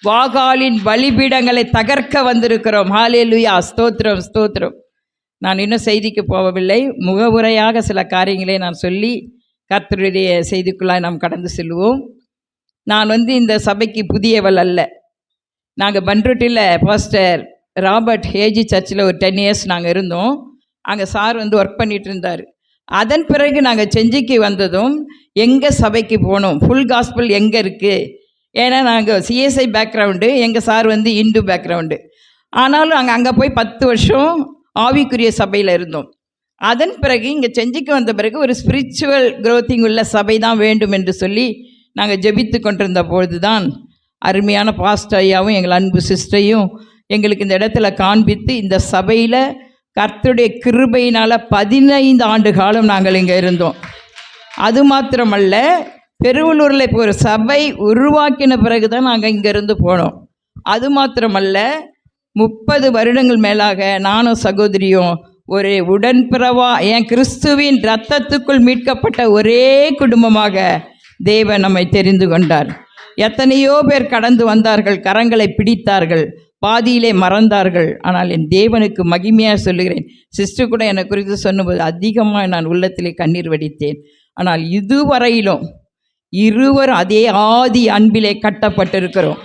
வாகாலின் பலிபீடங்களை தகர்க்க வந்திருக்கிறோம். ஹல்லேலூயா, ஸ்தோத்திரம் ஸ்தோத்திரம். நான் இன்னும் செய்திக்கு போகவில்லை. முகவுரையாக சில காரியங்களை நான் சொல்லி கர்த்தருடைய செய்திக்குள்ளாய் நாம் கடந்து செல்வோம். நான் இந்த சபைக்கு புதியவள் அல்ல. நாங்கள் பண்ருட்டியில் பாஸ்டர் ராபர்ட் ஹேஜி சர்ச்சில் ஒரு 10 இயர்ஸ் நாங்கள் இருந்தோம். அங்கே சார் ஒர்க் பண்ணிகிட்டு இருந்தார். அதன் பிறகு நாங்கள் செஞ்சிக்கு வந்ததும் எங்கள் சபைக்கு போனோம். ஃபுல் காஸ்பிள் எங்கே இருக்குது? ஏன்னா நாங்கள் சிஎஸ்ஐ பேக்ரவுண்டு, எங்கள் சார் இந்து பேக்ரவுண்டு. ஆனாலும் நாங்கள் அங்கே போய் 10 வருஷம் ஆவிக்குரிய சபையில் இருந்தோம். அதன் பிறகு இங்கே செஞ்சிக்கு வந்த பிறகு ஒரு ஸ்பிரிச்சுவல் க்ரோத்திங் உள்ள சபை தான் வேண்டும் என்று சொல்லி நாங்கள் ஜெபித்து கொண்டிருந்த பொழுது தான் அருமையான பாஸ்டர் ஐயாவும் எங்கள் அன்பு சிஸ்டரையும் எங்களுக்கு இந்த இடத்துல காண்பித்து, இந்த சபையில் கர்த்தருடைய கிருபையினால் 15 ஆண்டு காலம் நாங்கள் இங்கே இருந்தோம். அது மாத்திரமல்ல, பெருவலூரில் இப்போ ஒரு சபை உருவாக்கின பிறகு தான் நாங்கள் இங்கேருந்து போனோம். அது மாத்திரமல்ல, 30 வருடங்கள் மேலாக நானும் சகோதரியும் ஒரு உடன்பிறவா என் கிறிஸ்துவின் இரத்தத்துக்குள் மீட்கப்பட்ட ஒரே குடும்பமாக தேவன் நம்மை தெரிந்து கொண்டார். எத்தனையோ பேர் கடந்து வந்தார்கள், கரங்களை பிடித்தார்கள், பாதியிலே மறந்தார்கள். ஆனால் என் தேவனுக்கு மகிமையாக சொல்லுகிறேன். சிஸ்டர் கூட என்னை குறித்து சொன்னபோது அதிகமாக நான் உள்ளத்திலே கண்ணீர் வடித்தேன். ஆனால் இதுவரையிலும் இருவரும் அதே ஆதி அன்பிலே கட்டப்பட்டிருக்கிறோம்.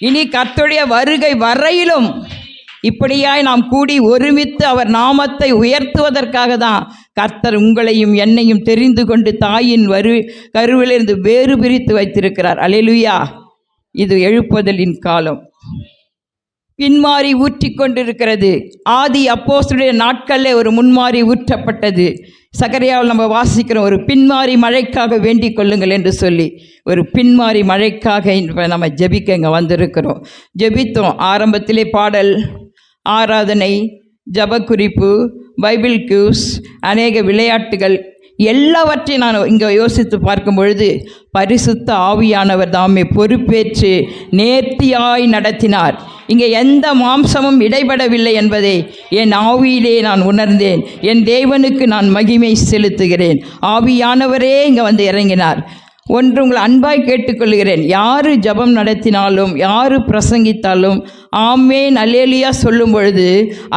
இனி கர்த்தருடைய வருகை வரையிலும் இப்படியாய் நாம் கூடி ஒருமித்து அவர் நாமத்தை உயர்த்துவதற்காக தான் கர்த்தர் உங்களையும் என்னையும் தெரிந்து கொண்டு தாயின் கருவிலிருந்து வேறு பிரித்து வைத்திருக்கிறார். அல்லேலூயா. இது எழுப்புதலின் காலம். பின்மாறி ஊற்றி கொண்டிருக்கிறது. ஆதி அப்போஸ்தலருடைய நாட்களில் ஒரு முன்மாறி ஊற்றப்பட்டது. சகரியாவில் நம்ம வாசிக்கிறோம், ஒரு பின்மாறி மழைக்காக வேண்டிக் கொள்ளுங்கள் என்று சொல்லி. ஒரு பின்மாறி மழைக்காக நம்ம ஜெபிக்க இங்கே வந்திருக்கிறோம். ஜெபித்தோம். ஆரம்பத்திலே பாடல், ஆராதனை, ஜபக்குறிப்பு, பைபிள் கியூஸ், அநேக விளையாட்டுகள் எல்லாவற்றையும் நான் இங்கே யோசித்து பார்க்கும் பொழுது பரிசுத்த ஆவியானவர் தாமே பொறுப்பேற்று நேர்த்தியாய் நடத்தினார். இங்கே எந்த மாம்சமும் இடைபடவில்லை என்பதை என் ஆவியிலே நான் உணர்ந்தேன். என் தேவனுக்கு நான் மகிமை செலுத்துகிறேன். ஆவியானவரே இங்கே இறங்கினார். ஒன்று உங்களை அன்பாய் கேட்டுக்கொள்கிறேன். யார் ஜபம் நடத்தினாலும், யார் பிரசங்கித்தாலும் ஆமேன் அல்லேலூயா சொல்லும் பொழுது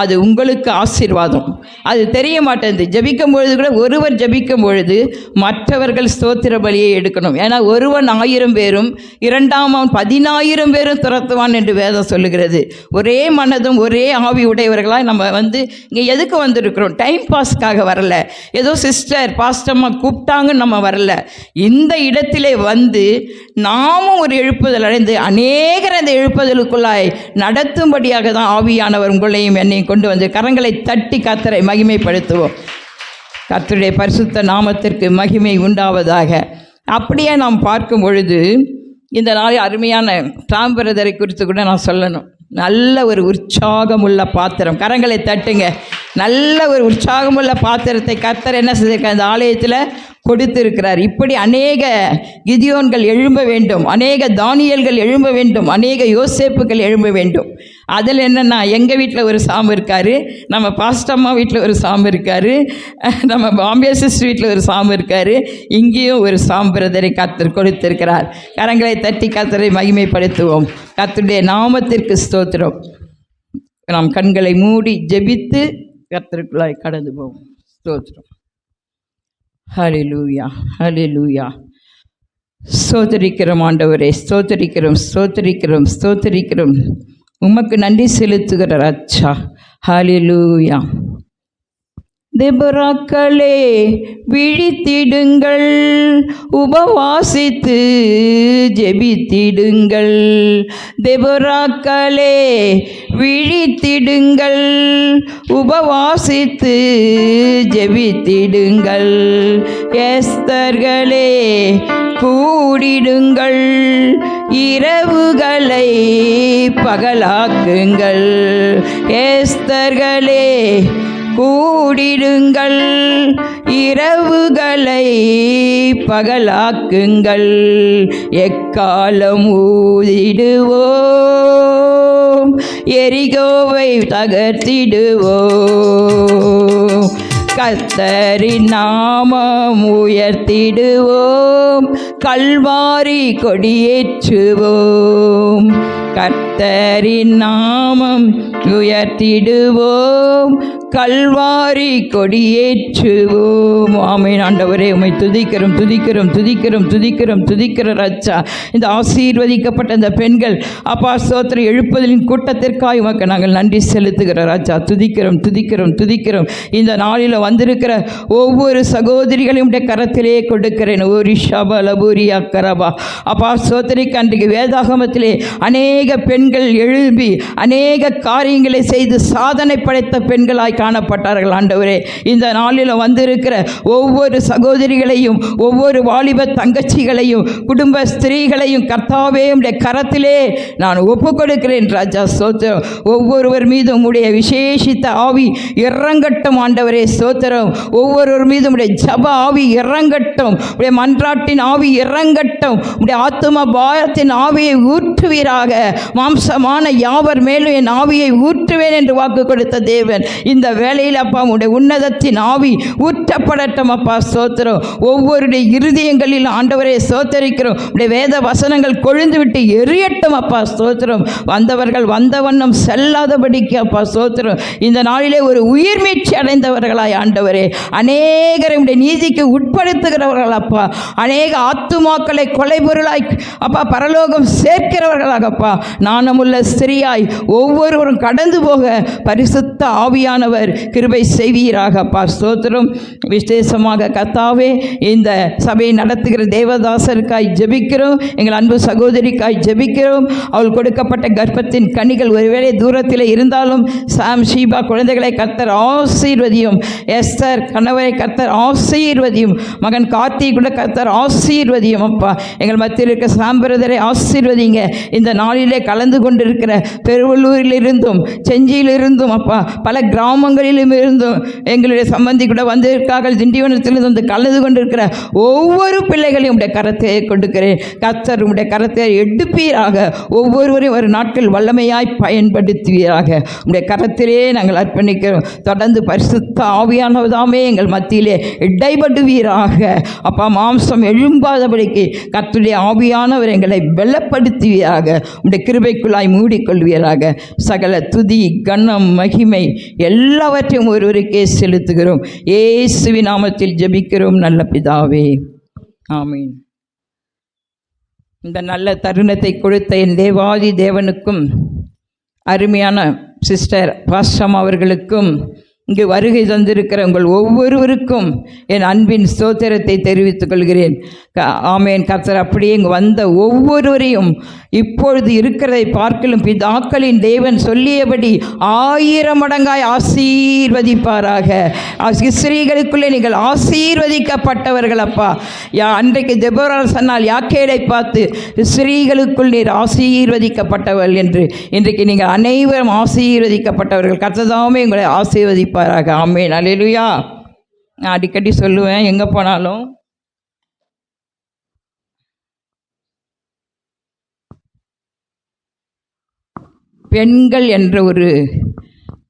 அது உங்களுக்கு ஆசீர்வாதம். அது தெரிய மாட்டேங்குது. ஜபிக்கும் பொழுது கூட ஒருவர் ஜபிக்கும் பொழுது மற்றவர்கள் ஸ்தோத்திர பலியை எடுக்கணும். ஏன்னா ஒருவன் 1000 பேரும் 2ஆம் 10,000 பேரும் துரத்துவான் என்று வேதம் சொல்லுகிறது. ஒரே மனதும் ஒரே ஆவி உடையவர்களாக நம்ம இங்கே எதுக்கு வந்திருக்கிறோம்? டைம் பாஸ்க்காக வரல. ஏதோ சிஸ்டர் பாஸ்டம்மா கூப்பிட்டாங்கன்னு நம்ம வரல. இந்த இடத்திலே நாமும் ஒரு எழுப்புதல் அடைந்து அநேகர் அந்த எழுப்புதலுக்குள்ளாய் நடத்தும்படியாக தான் ஆவியானவர் உங்களையும் என்னையும் கொண்டு கரங்களை தட்டி கர்த்தரை மகிமைப்படுத்துவோம். கர்த்தருடைய பரிசுத்த நாமத்திற்கு மகிமை உண்டாவதாக. அப்படியே நாம் பார்க்கும் பொழுது இந்த நாள் அருமையான டாம் பிரதரை குறித்து கூட நான் சொல்லணும். நல்ல ஒரு உற்சாகமுள்ள பாத்திரம். கரங்களை தட்டுங்க. நல்ல ஒரு உற்சாகமுள்ள பாத்திரத்தை கர்த்தர் என்ன செய்திருக்கார்? இந்த ஆலயத்தில் கொடுத்திருக்கிறார். இப்படி அநேக கிதியோன்கள் எழும்ப வேண்டும், அநேக தானியல்கள் எழும்ப வேண்டும், அநேக யோசேப்புகள் எழும்ப வேண்டும். அதில் என்னென்னா, எங்கள் வீட்டில் ஒரு சாமி இருக்கார், நம்ம பாஸ்டம்மா வீட்டில் ஒரு சாமி இருக்கார், நம்ம பாம்பே சிஸ்டர் வீட்டில் ஒரு சாமி இருக்கார், இங்கேயும் ஒரு பிரதரை கர்த்தர் கொடுத்திருக்கிறார். கரங்களை தட்டி கர்த்தரை மகிமைப்படுத்துவோம். கர்த்தருடைய நாமத்திற்கு ஸ்தோத்திரம். நாம் கண்களை மூடி ஜெபித்து கர்த்தருக்குள்ளாய் கடந்து போவோம். ஸ்தோத்திரம். ஹல்லேலூயா, ஹல்லேலூயா. ஸ்தோத்திரிக்கிறோம் ஆண்டவரே, ஸ்தோத்திரிக்கிறோம், ஸ்தோத்திரிக்கிறோம், ஸ்தோத்திரிக்கிறோம். உமக்கு நன்றி செலுத்துகிறார் அச்சா. ஹல்லேலூயா. தெபொராக்களே விழித்திடுங்கள், உபவாசித்து ஜெபித்திடுங்கள். தெபொராக்களே விழித்திடுங்கள், உபவாசித்து ஜெபித்திடுங்கள். எஸ்தர்களே கூடிடுங்கள், இரவுகளை பகலாக்குங்கள். எஸ்தர்களே கூடிடுங்கள், இரவுகளை பகலாக்குங்கள். எக்காலம் ஊதிடுவோம், எரிகோவை தகர்த்திடுவோம். கர்த்தரின் நாமம் உயர்த்திடுவோம், கல்வாரி கொடியேற்றுவோம். கர்த்தரின் நாமம் உயர்த்திடுவோம், கல்வாரி கொடியேற்றுவோம். ஆமென். ஆண்டவரே உம்மை துதிக்கிறோம் துதிக்கிறோம் துதிக்கிறோம் துதிக்கிறோம் துதிக்கிற ராஜா. இந்த ஆசீர்வதிக்கப்பட்ட இந்த பெண்கள் அப்பா ஸ்தோத்திரம் எழுப்புதலின் கூட்டத்திற்காக உமக்கு நாங்கள் நன்றி செலுத்துகிற ராஜா. துதிக்கிறோம் துதிக்கிறோம் துதிக்கிறோம். இந்த நாளில் வந்திருக்கிற ஒவ்வொரு சகோதரிகளையும் கரத்திலே கொடுக்கிறேன். ஒரு ஷபலபூரி அக்கரபா அப்பா ஸ்தோத்திரிக்கு அன்றைக்கு வேதாகமத்திலே அநேக பெண்கள் எழும்பி அநேக காரியங்களை செய்து சாதனை படைத்த பெண்களாய் காணப்பட்டார்கள். ஆண்டவரே இந்த நாளில் வந்திருக்கிற ஒவ்வொரு சகோதரிகளையும் ஒவ்வொரு வாலிப தங்கச்சிகளையும் குடும்ப ஸ்திரீகளையும் கர்த்தாவே உம்முடைய கரத்திலே நான் ஒப்புக் கொடுக்கிறேன் ராஜா. ஸ்தோத்திரம். ஒவ்வொருவர் மீதும் உடைய விசேஷித்த ஆவி இறங்கட்டும் ஆண்டவரே. ஸ்தோத்திரம். ஒவ்வொருவர் மீதும் உடைய ஜப ஆவி இறங்கட்டும், உடைய மன்றாட்டின் ஆவி இறங்கட்டும், உடைய ஆத்தும பாரத்தின் ஆவியை ஊற்றுவீராக. மாம்சமான யாவர் மேலும் என் ஆவியை ஊற்றுவேன் என்று வாக்கு கொடுத்த தேவன் இந்த வேளையில் அப்பா உடைய உன்னதத்தின் ஆவி ஊற்றப்படட்டும் அப்பா. ஸ்தோத்திரம். ஒவ்வொருடைய இருதயங்களில் ஆண்டவரே ஸ்தோத்தரிக்கிறோம். உடைய வேத வசனங்கள் கொழுந்து விட்டு எரியட்டும் அப்பா. ஸ்தோத்திரம். வந்தவர்கள் வந்த வண்ணம் செல்லாதபடிக்கு அப்பா. ஸ்தோத்திரம். இந்த நாளிலே ஒரு உயிர் மீட்சி அடைந்தவர்களாய் ஆண்டவரே அநேகரை உடைய நீதிக்கு உட்படுத்துகிறவர்கள் அப்பா. அநேக ஆத்துமாக்களை கொலைபொருளாய் அப்பா பரலோகம் சேர்க்கிறவர்களாகப்பா. நாணமுள்ள ஸ்திரியாய் ஒவ்வொருவரும் கடந்து போக பரிசுத்த ஆவியானவர் கிருபை செய்வீராக அப்பா. ஸ்தோத்திரம். விசேஷமாக கர்த்தாவே இந்த சபையை நடத்துகிற தேவதாசருக்காய் ஜெபிக்கிறோம். எங்கள் அன்பு சகோதரிக்காய் ஜெபிக்கிறோம். அவள் கொடுக்கப்பட்ட கர்ப்பத்தின் கனிகள் ஒருவேளை தூரத்தில் இருந்தாலும் சாம் ஷீபா குழந்தைகளை கர்த்தர் ஆசீர்வதியும். எஸ்தர் கணவரை கர்த்தர் ஆசீர்வதியும். மகன் கார்த்திக் கூட கர்த்தர் ஆசீர்வதியும் அப்பா. எங்கள் மத்தியில் இருக்க சாம்பிரதரை ஆசீர்வதிங்க. இந்த நாளிலே கலந்து கொண்டிருக்கிற பெருவள்ளூரிலிருந்தும் செஞ்சியிலிருந்தும் அப்பா பல கிராமங்களிலும் இருந்தும் எங்களுடைய சம்பந்தி கூட வந்திருக்கார்கள். திண்டிவனத்திலிருந்து வந்து கலந்து கொண்டிருக்கிற ஒவ்வொரு பிள்ளைகளையும் உடைய கரத்தை கொடுக்கிறேன். கர்த்தர் உடைய கரத்தை எடுப்பீராக. ஒவ்வொருவரையும் ஒரு நாட்கள் வல்லமையாய் பயன்படுத்துவீராக. உடைய கரத்திலே நாங்கள் அர்ப்பணிக்கிறோம். தொடர்ந்து பரிசுத்த ஆவியானவதாமே எங்கள் மத்தியிலே இடைபடுவீராக அப்பா. மாம்சம் எழும்பாதபடிக்கு கர்த்தருடைய ஆவியானவர் எங்களை பலப்படுத்துவீராக. உடைய கிருபைக்குள்ளாய் மூடிக்கொள்வீராக. சகல துதி கனம் மகிமை எல்லாவற்றையும் ஒருவருக்கே செலுத்துகிறோம். இயேசுவின் நாமத்தில் ஜெபிக்கிறோம் நல்ல பிதாவே. ஆமீன். இந்த நல்ல தருணத்தை கொடுத்த என் தேவாதி தேவனுக்கும் அருமையான சிஸ்டர் பாஸ்டம் அவர்களுக்கும் இங்கு வருகை தந்திருக்கிற உங்கள் ஒவ்வொருவருக்கும் என் அன்பின் ஸ்தோத்திரத்தை தெரிவித்துக் கொள்கிறேன். ஆமேன். கர்த்தர் அப்படியே இங்கு வந்த ஒவ்வொருவரையும் இப்பொழுது இருக்கிறதை பார்க்கலும் பிதாக்களின் தேவன் சொல்லியபடி 1000 மடங்காய் ஆசீர்வதிப்பாராக. ஸ்திரீகளுக்குள்ளே நீங்கள் ஆசீர்வதிக்கப்பட்டவர்கள் அப்பா. அன்றைக்கு தெபோரா சொன்னால் யாக்கேலை பார்த்து ஸ்திரீகளுக்குள் நீர் ஆசீர்வதிக்கப்பட்டவர்கள் என்று. இன்றைக்கு நீங்கள் அனைவரும் ஆசீர்வதிக்கப்பட்டவர்கள். கர்த்தர்தாமே உங்களை ஆசீர்வதிப்பாராக. ஆமென். அல்லேலூயா. நான் அடிக்கடி சொல்லுவேன், எங்கே போனாலும் பெண்கள் என்ற ஒரு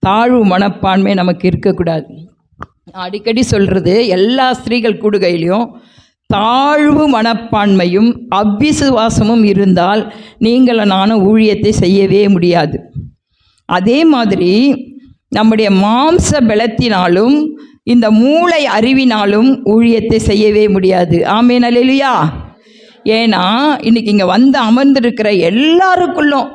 தாழ்வு மனப்பான்மை நமக்கு இருக்கக்கூடாது. நான் அடிக்கடி சொல்கிறது, எல்லா ஸ்திரீகள் கூடுகையிலையும் தாழ்வு மனப்பான்மையும் அவ்விசுவாசமும் இருந்தால் நீங்களும் நானும் ஊழியத்தை செய்யவே முடியாது. அதே மாதிரி நம்முடைய மாம்ச பலத்தினாலும் இந்த மூளை அறிவினாலும் ஊழியத்தை செய்யவே முடியாது. ஆமென். அல்லேலூயா. ஏன்னா இன்னைக்கு இங்கே வந்து அமர்ந்திருக்கிற எல்லாருக்குள்ளும்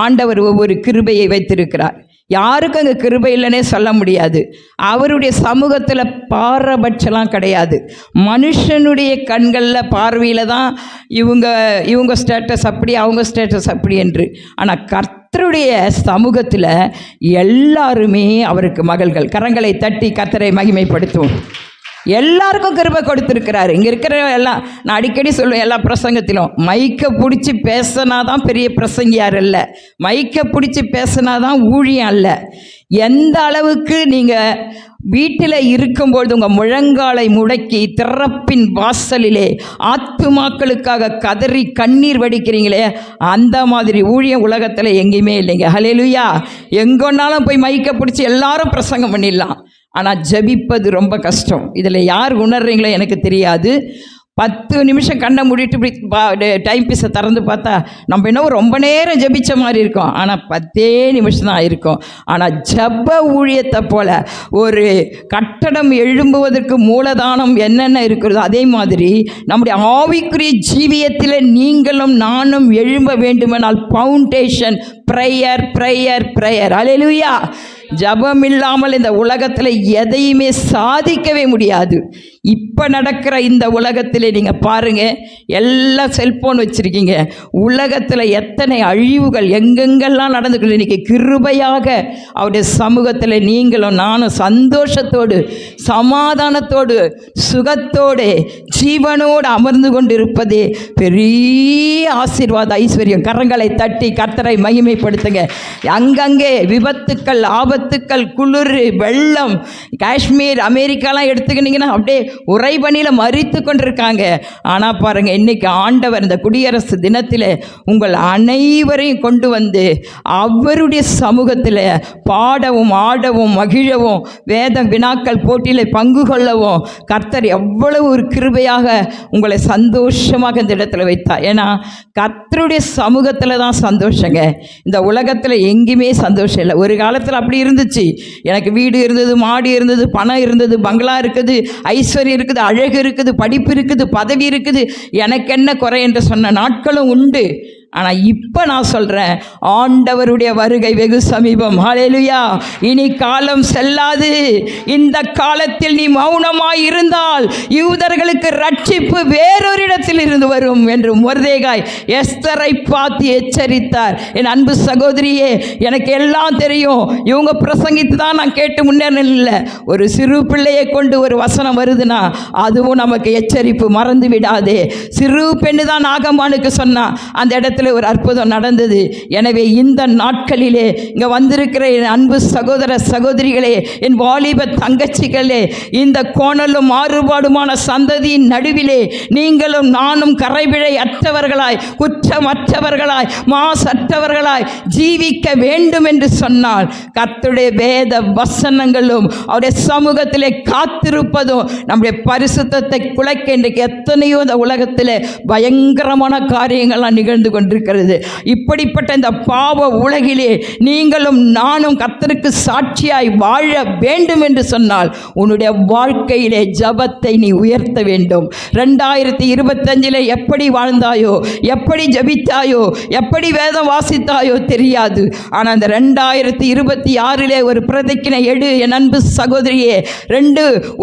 ஆண்டவர் ஒவ்வொரு கிருபையை வைத்திருக்கிறார். யாருக்கும் அங்கே கிருபை இல்லைன்னே சொல்ல முடியாது. அவருடைய சமூகத்தில் பாரபட்சம்லாம் கிடையாது. மனுஷனுடைய கண்களில் பார்வையில் தான் இவங்க ஸ்டேட்டஸ் அப்படி, அவங்க ஸ்டேட்டஸ் அப்படி என்று. ஆனால் கர்த்தருடைய சமூகத்தில் எல்லாருமே அவருக்கு மகள்கள். கரங்களை தட்டி கர்த்தரை மகிமைப்படுத்துவோம். எல்லாருக்கும் கிருபை கொடுத்துருக்கிறாரு. இங்கே இருக்கிற எல்லாம் நான் அடிக்கடி சொல்லுவேன், எல்லா பிரசங்கத்திலும் மைக்கை பிடிச்சி பேசினாதான் பெரிய பிரசங்கியார் இல்லை, மைக்கை பிடிச்சி பேசினாதான் ஊழியம் அல்ல. எந்த அளவுக்கு நீங்கள் வீட்டில் இருக்கும்பொழுது உங்கள் முழங்காலை முடக்கி திறப்பின் வாசலிலே ஆத்துமாக்களுக்காக கதறி கண்ணீர் வடிக்கிறீங்களே, அந்த மாதிரி ஊழியம் உலகத்தில் எங்கேயுமே இல்லைங்க. ஹல்லேலூயா. எங்கொன்னாலும் போய் மைக்கை பிடிச்சி எல்லாரும் பிரசங்கம் பண்ணிடலாம். ஆனால் ஜெபிப்பது ரொம்ப கஷ்டம். இதில் யார் உணர்றீங்களோ எனக்கு தெரியாது. 10 நிமிஷம் கண்ணை மூடிட்டு இப்படி டைம் பீஸை திறந்து பார்த்தா நம்ம இன்னும் ரொம்ப நேரம் ஜெபிச்ச மாதிரி இருக்கும். ஆனால் 10 நிமிஷம் தான் இருக்கும். ஆனால் ஜெப ஊழியத்தை போல் ஒரு கட்டடம் எழும்புவதற்கு மூலதானம் என்னென்ன இருக்கிறதோ அதே மாதிரி நம்முடைய ஆவிக்குரிய ஜீவியத்தில் நீங்களும் நானும் எழும்ப வேண்டுமென்றால் ஃபவுண்டேஷன் ப்ரேயர் ப்ரேயர் ப்ரேயர். அல்லேலூயா. ஜபம் இல்லாமல் இந்த உலகத்தில் எதையுமே சாதிக்கவே முடியாது. இப்போ நடக்கிற இந்த உலகத்தில் நீங்கள் பாருங்கள், எல்லாம் செல்ஃபோன் வச்சுருக்கீங்க. உலகத்தில் எத்தனை அழிவுகள் எங்கெங்கெல்லாம் நடந்துக்கிறது. இன்றைக்கி கிருபையாக அவருடைய சமூகத்தில் நீங்களும் நானும் சந்தோஷத்தோடு சமாதானத்தோடு சுகத்தோடு ஜீவனோடு அமர்ந்து கொண்டு இருப்பதே பெரிய ஆசீர்வாத ஐஸ்வர்யம். கரங்களை தட்டி கர்த்தரை மகிமைப்படுத்துங்க. அங்கங்கே விபத்துக்கள், ஆபத்துக்கள், குளிர், வெள்ளம், காஷ்மீர், அமெரிக்காலாம் எடுத்துக்கிட்டிங்கன்னா அப்படியே உறைபனியில் மறித்து கொண்டிருக்காங்க. ஆனால் பாருங்கள், இன்றைக்கி ஆண்டவர் இந்த குடியரசு தினத்தில் உங்கள் அனைவரையும் கொண்டு வந்து அவருடைய சமூகத்தில் பாடவும் ஆடவும் மகிழவும் வேத வினாக்கள் போட்டியில் பங்கு கொள்ளவும் கர்த்தர் எவ்வளவு ஒரு கிருபையாக உங்களை சந்தோஷமாக இந்த இடத்துல வைத்தார். ஏன்னா கர்த்தருடைய சமூகத்தில் தான் சந்தோஷங்க. இந்த உலகத்தில் எங்கேயுமே சந்தோஷம் இல்லை. ஒரு காலத்தில் அப்படி இருந்துச்சு. எனக்கு வீடு இருந்தது, மாடி இருந்தது, பணம் இருந்தது, பங்களா இருக்குது, ஐஸ்வர்யம் இருக்குது, அழகு இருக்குது, படிப்பு இருக்குது, பதவி இருக்குது, எனக்கு என்ன குறை என்று சொன்ன நாட்களும் உண்டு. ஆனால் இப்போ நான் சொல்கிறேன், ஆண்டவருடைய வருகை வெகு சமீபம். ஹல்லேலூயா. இனி காலம் செல்லாது. இந்த காலத்தில் நீ மௌனமாய் இருந்தால் யூதர்களுக்கு ரட்சிப்பு வேறொரு இடத்தில் இருந்து வரும் என்று மொர்தெகாய் எஸ்தரை பார்த்து எச்சரித்தார். என் அன்பு சகோதரியே, எனக்கு எல்லாம் தெரியும், இவங்க பிரசங்கித்து தான் நான் கேட்டு முன்னேறணும் இல்லை. ஒரு சிறு பிள்ளையை கொண்டு ஒரு வசனம் வருதுன்னா அதுவும் நமக்கு எச்சரிப்பு. மறந்து விடாதே. சிறு பெண்ணு தான் நாகமானுக்கு சொன்னா, அந்த இடத்துல ஒரு அற்புதம் நடந்தது. எனவே இந்த நாட்களிலே இங்கே வந்திருக்கிற என் அன்பு சகோதர சகோதரிகளே, என் வாலிப தங்கச்சிகளே, இந்த கோணலும் மாறுபாடுமான சந்ததியின் நடுவிலே நீங்களும் நானும் கரைபிழை அற்றவர்களாய், குற்றமற்றவர்களாய், மாசற்றவர்களாய் ஜீவிக்க வேண்டும் என்று சொன்னால் கர்த்தருடைய வேத வசனங்களும் அவருடைய சமூகத்திலே காத்திருப்பதும் நம்முடைய பரிசுத்தத்தை குலைக்க இன்றைக்கு எத்தனையோ இந்த உலகத்தில் பயங்கரமான காரியங்கள்லாம் நிகழ்ந்து கொண்டிருக்கிறது. இப்படிப்பட்ட இந்த பாவ உலகிலே நீங்களும் நானும் கர்த்தருக்கு சாட்சியாய் வாழ வேண்டும் என்று சொன்னால் உன்னுடைய வாழ்க்கையிலே ஜபத்தை நீ உயர்த்த வேண்டும். 2025 எப்படி வாழ்ந்தாயோ, எப்படி ஜபித்தாயோ, எப்படி வேதம் வாசித்தாயோ தெரியாது. ஆனால் அந்த 2026 ஒரு பிரதிக்கினை எடு என் அன்பு சகோதரியே.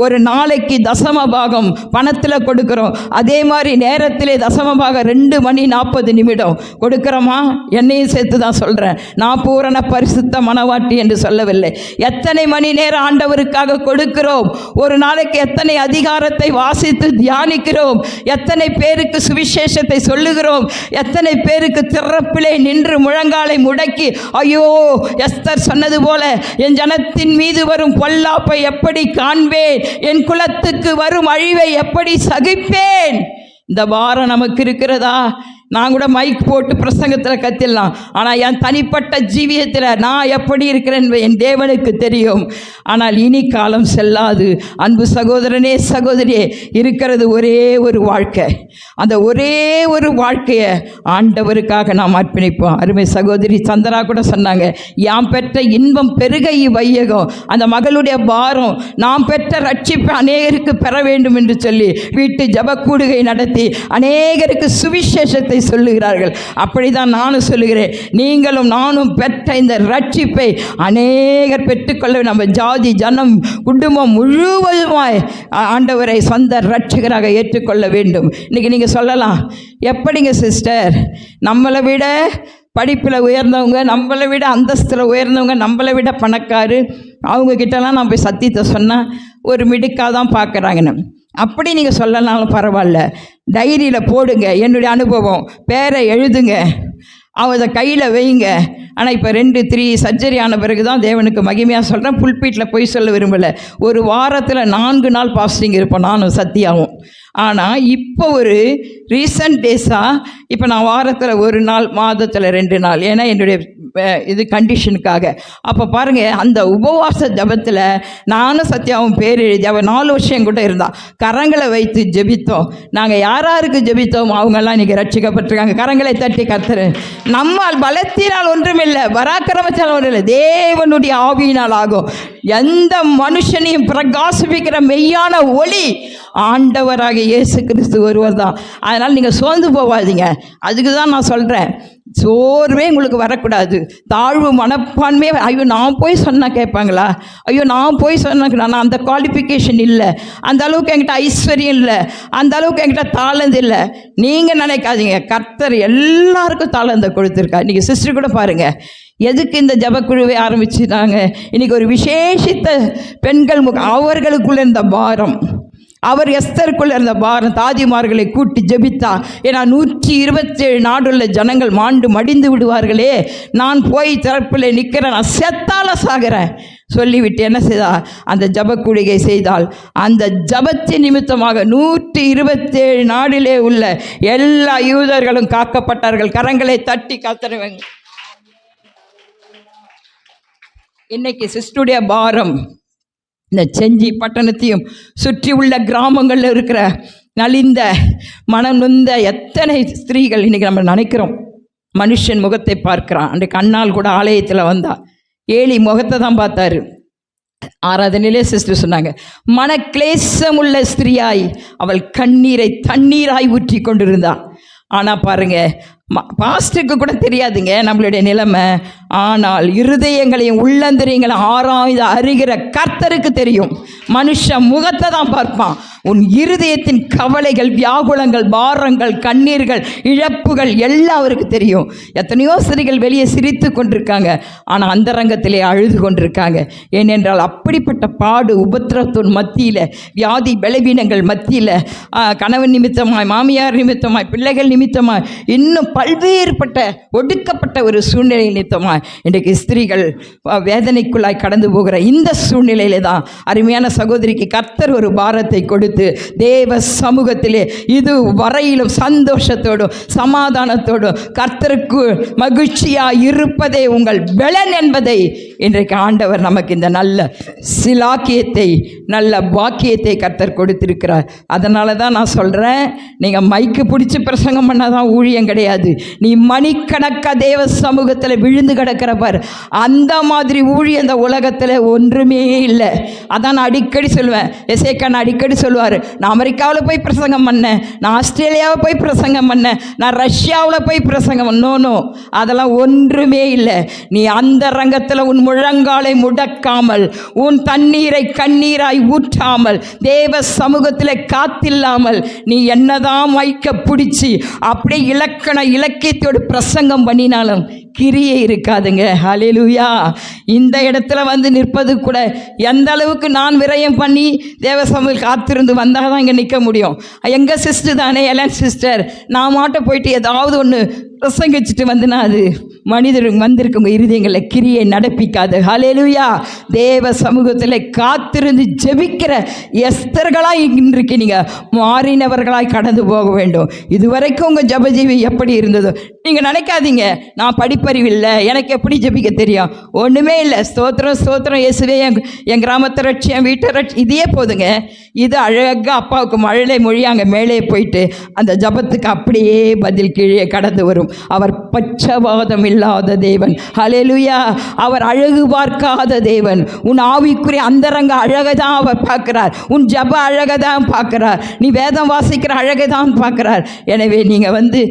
ஒரு நாளைக்கு தசம பாகம் பணத்தில் கொடுக்கிறோம். அதே மாதிரி நேரத்திலே தசம பாகம் 2 மணி 40 நிமிடம் கொடுக்கிறோமா? என்னையும் சேர்த்து தான் சொல்கிறேன். நான் பூரண பரிசுத்த மனவாட்டி என்று சொல்லவில்லை. எத்தனை மணி நேரம் ஆண்டவருக்காக கொடுக்கிறோம்? ஒரு நாளைக்கு எத்தனை அதிகாரத்தை வாசித்து தியானிக்கிறோம்? எத்தனை பேருக்கு சுவிசேஷத்தை சொல்லுகிறோம்? எத்தனை பேருக்கு திறப்பிலே நின்று முழங்காலை முடக்கி, ஐயோ எஸ்தர் சொன்னது போல என் ஜனத்தின் மீது வரும் பொல்லாப்பை எப்படி காண்பேன், என் குலத்துக்கு வரும் அழிவை எப்படி சகிப்பேன்? இந்த வாரம் நமக்கு இருக்கிறதா? நான் கூட மைக் போட்டு பிரசங்கத்தில் கத்திடலாம். ஆனால் என் தனிப்பட்ட ஜீவியத்தில் நான் எப்படி இருக்கிறேன் என் தேவனுக்கு தெரியும். ஆனால் இனி காலம் செல்லாது. அன்பு சகோதரனே சகோதரியே, இருக்கிறது ஒரே ஒரு வாழ்க்கை. அந்த ஒரே ஒரு வாழ்க்கையை ஆண்டவருக்காக நாம் அர்ப்பணிப்போம். அருமை சகோதரி சந்திரா கூட சொன்னாங்க, யாம் பெற்ற இன்பம் பெருக வையகம். அந்த மகளுடைய பாரம், நாம் பெற்ற ரட்சிப்பை அநேகருக்கு பெற வேண்டும் என்று சொல்லி வீட்டு ஜபக்கூடுகை நடத்தி அநேகருக்கு சுவிசேஷத்தை சொல்லுகிறார்கள். அப்படிதான் நானும் சொல்லுகிறேன். நீங்களும் நானும் பெற்ற இந்த ரட்சிப்பை அநேகர் பெற்றுக்கொள்ள நம்ம ஜாதி ஜனம் குடும்பம் முழுவதுமாய் ஆண்டவரை சொந்த ரட்சகராக ஏற்றுக்கொள்ள வேண்டும். இன்னைக்கு நீங்கள் சொல்லலாம், எப்படிங்க சிஸ்டர், நம்மளை விட படிப்பில் உயர்ந்தவங்க, நம்மளை விட அந்தஸ்தில் உயர்ந்தவங்க, நம்மளை விட பணக்காரு, அவங்கக்கிட்டலாம் நான் போய் சத்தியத்தை சொன்னால் ஒரு மிடுக்காக தான் பார்க்குறாங்கன்னு. அப்படி நீங்கள் சொல்லனாலும் பரவாயில்ல, டைரியில் போடுங்க என்னுடைய அனுபவம், பேரை எழுதுங்க, அதை கையில் வைங்க. ஆனால் இப்போ 2-3 சர்ஜரி ஆன பிறகு தான் தேவனுக்கு மகிமையாக சொல்கிறேன். புல்பீட்டில் போய் சொல்ல விரும்பலை. ஒரு வாரத்தில் 4 நாள் பாஸ்டிங் இருப்போம் நானும் சத்தியாவும். ஆனால் இப்போ ஒரு ரீசன்ட் டேஸாக இப்போ நான் வாரத்தில் 1 நாள், மாதத்தில் 2 நாள். ஏன்னா என்னுடைய இது கண்டிஷனுக்காக. அப்போ பாருங்கள், அந்த உபவாச ஜபத்தில் நானும் சத்யாவும் பேர் எழுதி அவள் 4 வருஷம் கூட இருந்தா. கரங்களை வைத்து ஜெபித்தோம். நாங்கள் யாராருக்கு ஜெபித்தோம் அவங்கெல்லாம் இன்றைக்கி ரட்சிக்கப்பட்டிருக்காங்க. கரங்களை தட்டி கர்த்தர். நம்மால் பலத்தினால் ஒன்றுமில்லை, பராக்கிரமத்தால் ஒன்றும் இல்லை, தேவனுடைய ஆவியினால் ஆகும். எந்த மனுஷனையும் பிரகாசிப்பிக்கிற மெய்யான ஒளி ஆண்டவராக இயேசு கிறிஸ்து ஒருவர் தான். அதனால் நீங்கள் சோர்ந்து போகாதீங்க. அதுக்கு தான் நான் சொல்கிறேன், சோர்வே உங்களுக்கு வரக்கூடாது. தாழ்வு மனப்பான்மை, ஐயோ நான் போய் சொன்னால் கேட்பாங்களா, ஐயோ நான் போய் சொன்ன நான் அந்த குவாலிஃபிகேஷன் இல்லை, அந்த அளவுக்கு என்கிட்ட ஐஸ்வர்யம் இல்லை, அந்த அளவுக்கு என்கிட்ட தாளந்து இல்லை. நீங்கள் நினைக்காதீங்க, கர்த்தர் எல்லாருக்கும் தாளந்தை கொடுத்துருக்கா. இன்றைக்கி சிஸ்டர் கூட பாருங்கள், எதுக்கு இந்த ஜபக்குழுவை ஆரம்பிச்சுட்டாங்க. இன்றைக்கி ஒரு விசேஷித்த பெண்கள் அவர்களுக்குள்ள இருந்த பாரம், அவர் எஸ்தருக்குள்ள இருந்த பாரம், தாதிமார்களை கூட்டி ஜெபித்தா. ஏன்னா 127 நாடுள்ள ஜனங்கள் மாண்டு மடிந்து விடுவார்களே, நான் போய் திறப்பில் நிற்கிறேன், நான் செத்தால சாகிறேன் சொல்லிவிட்டு என்ன செய்தா, அந்த ஜபக்குழிகை செய்தால். அந்த ஜபத்தின் நிமித்தமாக 127 நாடிலே உள்ள எல்லா யூதர்களும் காக்கப்பட்டார்கள். கரங்களை தட்டி காத்துறவங்க. இன்னைக்கு சிஸ்டுடைய பாரம் இந்த செஞ்சி பட்டணத்தையும் சுற்றி உள்ள கிராமங்களில் இருக்கிற நலிந்த மனம் நொந்த எத்தனை ஸ்திரீகள் இன்றைக்கி நம்ம நினைக்கிறோம். மனுஷன் முகத்தை பார்க்குறான். அன்றைக்கு கண்ணால் கூட ஆலயத்தில் வந்தா, ஏலி முகத்தை தான் பார்த்தாரு. ஆராதனையிலே சிஸ்டர் சொன்னாங்க, மனக்லேசமுள்ள ஸ்திரீயாய் அவள் கண்ணீரை தண்ணீராய் ஊற்றி கொண்டிருந்தா. ஆனால் பாருங்கள், பாஸ்டருக்கு கூட தெரியாதுங்க நம்மளுடைய நிலைமை. ஆனால் இருதயங்களையும் உள்ளந்தரியங்களையும் ஆராய்ந்து அறிகிற கர்த்தருக்கு தெரியும். மனுஷன் முகத்தை தான் பார்ப்பான். உன் இருதயத்தின் கவலைகள், வியாகுலங்கள், பாரங்கள், கண்ணீர்கள், இழப்புகள் எல்லாம் அவருக்கு தெரியும். எத்தனையோ ஸ்திரீகள் வெளியே சிரித்து கொண்டிருக்காங்க, ஆனால் அந்தரங்கத்திலே அழுது கொண்டிருக்காங்க. ஏனென்றால் அப்படிப்பட்ட பாடு உபத்திரத்தின் மத்தியில், வியாதி பலவீனங்கள் மத்தியில், கணவன் நிமித்தமாய், மாமியார் நிமித்தமாய், பிள்ளைகள் நிமித்தமாய், இன்னும் பல்வேறுபட்ட ஒடுக்கப்பட்ட ஒரு சூழ்நிலை நிமித்தமாய் இன்றைக்கு ஸ்திரீகள் வேதனைக்குள்ளாய் கடந்து போகிற இந்த சூழ்நிலையில தான் அருமையான சகோதரிக்கு கர்த்தர் ஒரு பாரத்தை கொடுத்து தேவ சமூகத்திலே இது வரையிலும் சந்தோஷத்தோடும் சமாதானத்தோடும் கர்த்தருக்கு மகிழ்ச்சியாக இருப்பதே உங்கள் பலன் என்பதை இன்றைக்கு ஆண்டவர் நமக்கு இந்த நல்ல சிலாக்கியத்தை, நல்ல பாக்கியத்தை கர்த்தர் கொடுத்திருக்கிறார். அதனால தான் நான் சொல்கிறேன், நீங்கள் மைக்கு பிடிச்சி பிரசங்கம் பண்ணாதான் ஊழியம் கிடையாது. நீ மணிக்கணக்கா தேவ சமூகத்தில் விழுந்து கிடக்கிறப்பார், அந்த மாதிரி ஊழியம் இந்த உலகத்தில் ஒன்றுமே இல்லை. அதான் நான் அடிக்கடி சொல்லுவேன், எசேக்கான் அடிக்கடி சொல்லுவார், நான் அமெரிக்காவில் போய் பிரசங்கம் பண்ணேன், நான் ஆஸ்திரேலியாவில் போய் பிரசங்கம் பண்ணேன், நான் ரஷ்யாவில் போய் பிரசங்கம் நோ, அதெல்லாம் ஒன்றுமே இல்லை. நீ அந்த ரங்கத்தில் உன் முழங்காலை முடக்காமல், உன் தண்ணீரை கண்ணீராய் ஊற்றாமல், தேவ சமூகத்தில் காத்தில்லாமல் நீ என்னதான் மைக்க பிடிச்சி அப்படியே இலக்கியத்தோடு பிரசங்கம் பண்ணினாலும் கிரியை இருக்காதுங்க. ஹல்லேலூயா. இந்த இடத்துல வந்து நிற்பது கூட எந்த அளவுக்கு நான் விரயம் பண்ணி தேவ சமூகம் காத்திருந்து வந்தால் தான் இங்கே நிற்க முடியும். எங்கள் சிஸ்டர் தானே எலன் சிஸ்டர், நான் மாட்ட போயிட்டு ஏதாவது ஒன்று பிரசங்கிச்சுட்டு வந்துன்னா அது மனிதர் வந்திருக்கவங்க இருதயங்களில் கிரியை நடப்பிக்காது. ஹல்லேலூயா. தேவ சமூகத்தில் காத்திருந்து ஜெபிக்கிற எஸ்தர்களாய் இன்றைக்கு நீங்கள் மாறினவர்களாய் கடந்து போக வேண்டும். இதுவரைக்கும் உங்கள் ஜபஜீவி எப்படி இருந்ததோ நீங்கள் நினைக்காதீங்க, நான் படிப்பறிவில்லை, எனக்கு எப்படி ஜெபிக்க தெரியும், ஒன்றுமே இல்லை. ஸ்தோத்திரம் ஸ்தோத்திரம் இயேசுவே, என் கிராமத்தை ரட்சி, என் வீட்டை ரட்சி, இதே போதுங்க. இது அழகாக அப்பாவுக்கு மழலை மொழி அங்கே மேலே போயிட்டு அந்த ஜபத்துக்கு அப்படியே பதில் கீழே கடந்து வரும். அவர் பட்சபாதம் இல்லாத தேவன். ஹல்லேலூயா. அவர் அழகு பார்க்காத தேவன். உன் ஆவிக்குரிய அந்தரங்க அழகை தான் அவர் பார்க்கிறார், உன் ஜப அழகை தான் பார்க்கிறார், நீ வேதம் வாசிக்கிற அழகை தான் பார்க்கிறார். எனவே நீங்கள் வந்து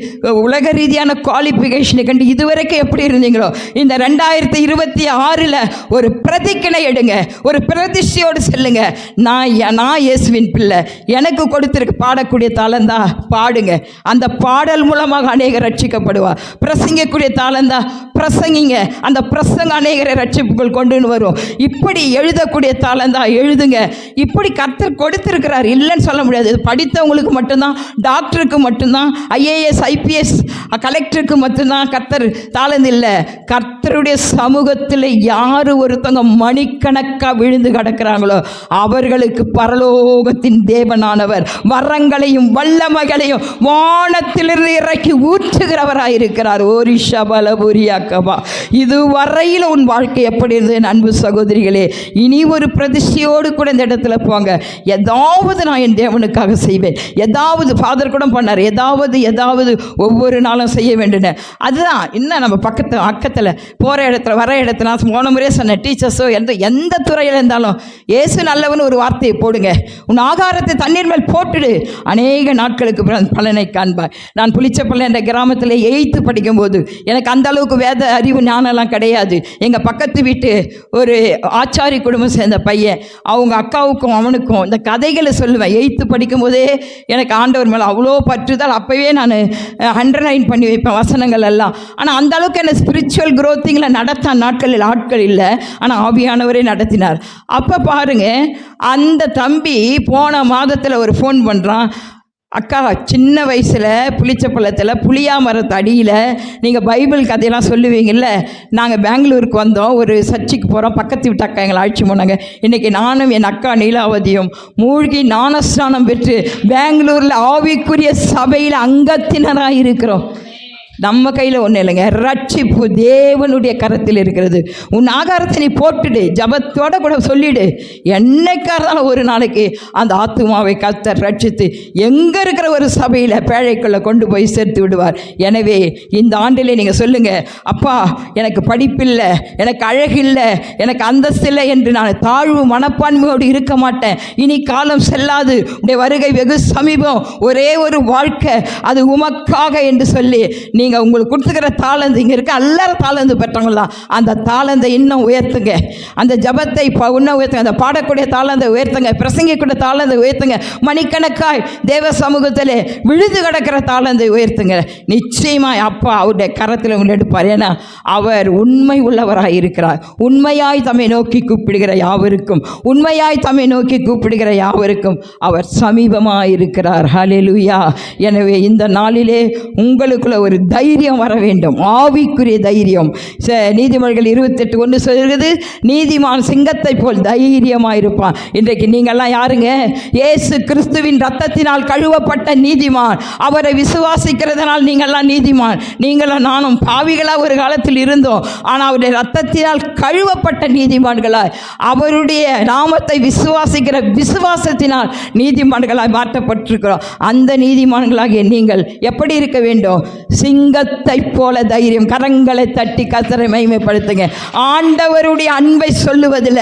உலக ரீதியான குவாலிஃபிகேஷனை கண்டு இதுவரைக்கும் எப்படி இருந்தீங்களோ இந்த 2026 ஒரு பிரதிக்கிணை எடுங்க, ஒரு பிரதிஷ்டையோடு செல்லுங்க. நான் இயேசுவின் பிள்ளை, எனக்கு கொடுத்திருக்கு பாடக்கூடிய தாளந்தா பாடுங்க. அந்த பாடல் மூலமாக அநேகர் ரட்சிக்கப்படுவார். பிரசங்கக்கூடிய தாளந்தா பிரசங்கிங்க, அந்த பிரசங்க அநேகரை ரட்சிப்புகள் கொண்டு வரும். இப்படி எழுதக்கூடிய தாளந்தா எழுதுங்க. இப்படி கர்த்தர் கொடுத்திருக்கிறார், இல்லைன்னு சொல்ல முடியாது. படித்தவங்களுக்கு மட்டும்தான், டாக்டருக்கு மட்டும்தான், IAS IPS கலெக்டருக்கு மட்டும்தான் கர்த்தர் தாள தாளந்து இல்லை. கர்த்தருடைய சமூகத்தில் யார் ஒருத்தவங்க மணிக்கணக்காக விழுந்து கிடக்கிறாங்களோ அவர்களுக்கு பரலோகத்தின் தேவனானவர் வரங்களையும் வல்லமைகளையும் வானத்திலிருந்து இறக்கி ஊற்றுகிறவராயிருக்கிறார். ஓரிஷா பலபுரியாக்கவா. இதுவரையில் உன் வாழ்க்கை எப்படி இருந்தது அன்பு சகோதரிகளே? இனி ஒரு பிரதிஷ்டையோடு கூட இந்த இடத்துல போங்க. ஏதாவது நான் என் தேவனுக்காக செய்வேன். ஏதாவது ஃபாதர் கூட பண்ணார், ஏதாவது ஒவ்வொரு நாளும் செய்ய வேண்டுன்னு. அதுதான் இன்னும் நம்ம அக்கத்தில் போகிற இடத்துல வர இடத்துல நான் போன முறையே சொன்னேன், டீச்சர்ஸோ எந்த துறையில் இருந்தாலும் இயேசு நல்லவன் ஒரு வார்த்தையை போடுங்க. உன் ஆகாரத்தை தண்ணீர் மேல் போட்டுடு, அநேக நாட்களுக்கு பலனை காண்பாய். நான் புளிச்சப்பள்ளி என்ற கிராமத்தில் 8th படிக்கும்போது எனக்கு அந்த அளவுக்கு வேத அறிவு ஞானம்லாம் கிடையாது. எங்கள் பக்கத்து வீட்டு ஒரு ஆச்சாரி குடும்பம் சேர்ந்த பையன், அவங்க அக்காவுக்கும் அவனுக்கும் இந்த கதைகளை சொல்லுவேன். 8th படிக்கும்போதே எனக்கு ஆண்டவர் மேலே அவ்வளோ பற்றுதல். அப்போவே நான் அண்டர்லைன் பண்ணி வைப்பேன் வசனங்கள் எல்லாம். ஆனால் அந்த அளவுக்கு என்ன ஸ்பிரிச்சுவல் க்ரோத்திங்கில் நடத்த நாட்களில் ஆட்கள் இல்லை, ஆனால் ஆவியானவரே நடத்தினார். அப்போ பாருங்க, அந்த தம்பி போன மாதத்தில் ஒரு ஃபோன் பண்ணுறான். அக்கா, சின்ன வயசில் புளிச்சப்பள்ளத்தில் புளியா மரத்து அடியில் நீங்கள் பைபிள் கதையெல்லாம் சொல்லுவீங்கள்ல, நாங்கள் பெங்களூருக்கு வந்தோம், ஒரு சர்ச்சுக்கு போகிறோம், பக்கத்து வீட்டு அக்கா எங்களை அழைச்சி போனாங்க. இன்றைக்கி நானும் என் அக்கா நீலாவதியும் மூழ்கி ஞானஸ்நானம் பெற்று பெங்களூரில் ஆவிக்குரிய சபையில் அங்கத்தினராக இருக்கிறோம். நம்ம கையில் ஒன்றும் இல்லைங்க, ரட்சிப்பு தேவனுடைய கரத்தில் இருக்கிறது. உன் ஆகாரத்தை நீ போட்டுடு, ஜபத்தோட கூட சொல்லிடு. என்னைக்காக இருந்தாலும் ஒரு நாளைக்கு அந்த ஆத்துமாவை கர்த்தர் ரட்சித்து எங்கே இருக்கிற ஒரு சபையில் பேழைக்குள்ளே கொண்டு போய் சேர்த்து விடுவார். எனவே இந்த ஆண்டிலே நீங்கள் சொல்லுங்கள், அப்பா எனக்கு படிப்பில்லை, எனக்கு அழகில்லை, எனக்கு அந்தஸ்து இல்லை என்று நான் தாழ்வு மனப்பான்மையோடு இருக்க மாட்டேன். இனி காலம் செல்லாது, உடைய வருகை வெகு சமீபம், ஒரே ஒரு வாழ்க்கை, அது உமக்காக என்று சொல்லி நீங்கள் உங்களுக்கு கொடுத்துக்கிற தாளந்து, இங்கே இருக்க எல்லாரும் தாளந்து பெற்றவங்களாம், அந்த தாளந்தை இன்னும் உயர்த்துங்க. அந்த ஜபத்தை இன்னும் உயர்த்துங்க. அந்த பாடக்கூடிய தாளந்தை உயர்த்துங்க, பிரசங்கிக்கூடிய தாளந்தை உயர்த்துங்க. மணிக்கணக்காய் தேவ சமூகத்தில் விழுது கிடக்கிற தாளந்தை உயர்த்துங்க. நிச்சயமாய் அப்பா அவருடைய கரத்தில் உங்களை எடுப்பார். ஏன்னா அவர் உண்மை உள்ளவராக இருக்கிறார். உண்மையாய் தம்மை நோக்கி கூப்பிடுகிற யாவருக்கும், உண்மையாய் தம்மை நோக்கி கூப்பிடுகிற யாவருக்கும் அவர் சமீபமாக இருக்கிறார். ஹல்லேலூயா. எனவே இந்த நாளிலே உங்களுக்குள்ள ஒரு தைரியம் வர வேண்டும், ஆவிக்குரிய தைரியம். நீதிமொழிகள் 28:1 சொல்கிறது, நீதிமான் சிங்கத்தை போல் தைரியமாக இருப்பான். இன்றைக்கு நீங்கள்லாம் யாருங்க? இயேசு கிறிஸ்துவின் ரத்தத்தினால் கழுவப்பட்ட நீதிமான். அவரை விசுவாசிக்கிறதுனால் நீங்கள்லாம் நீதிமான். நீங்களும் நானும் பாவிகளாக ஒரு காலத்தில் இருந்தோம், ஆனால் அவருடைய ரத்தத்தினால் கழுவப்பட்ட நீதிமான்களாய், அவருடைய நாமத்தை விசுவாசிக்கிற விசுவாசத்தினால் நீதிமான்களாய் மாற்றப்பட்டிருக்கிறோம். அந்த நீதிமான்களாகிய நீங்கள் எப்படி இருக்க வேண்டும்? சிங்கத்தை போல தைரியம். கரங்களை தட்டி கர்த்தரை மகிமைப்படுத்துங்க. ஆண்டவருடைய அன்பை சொல்லுவதில்,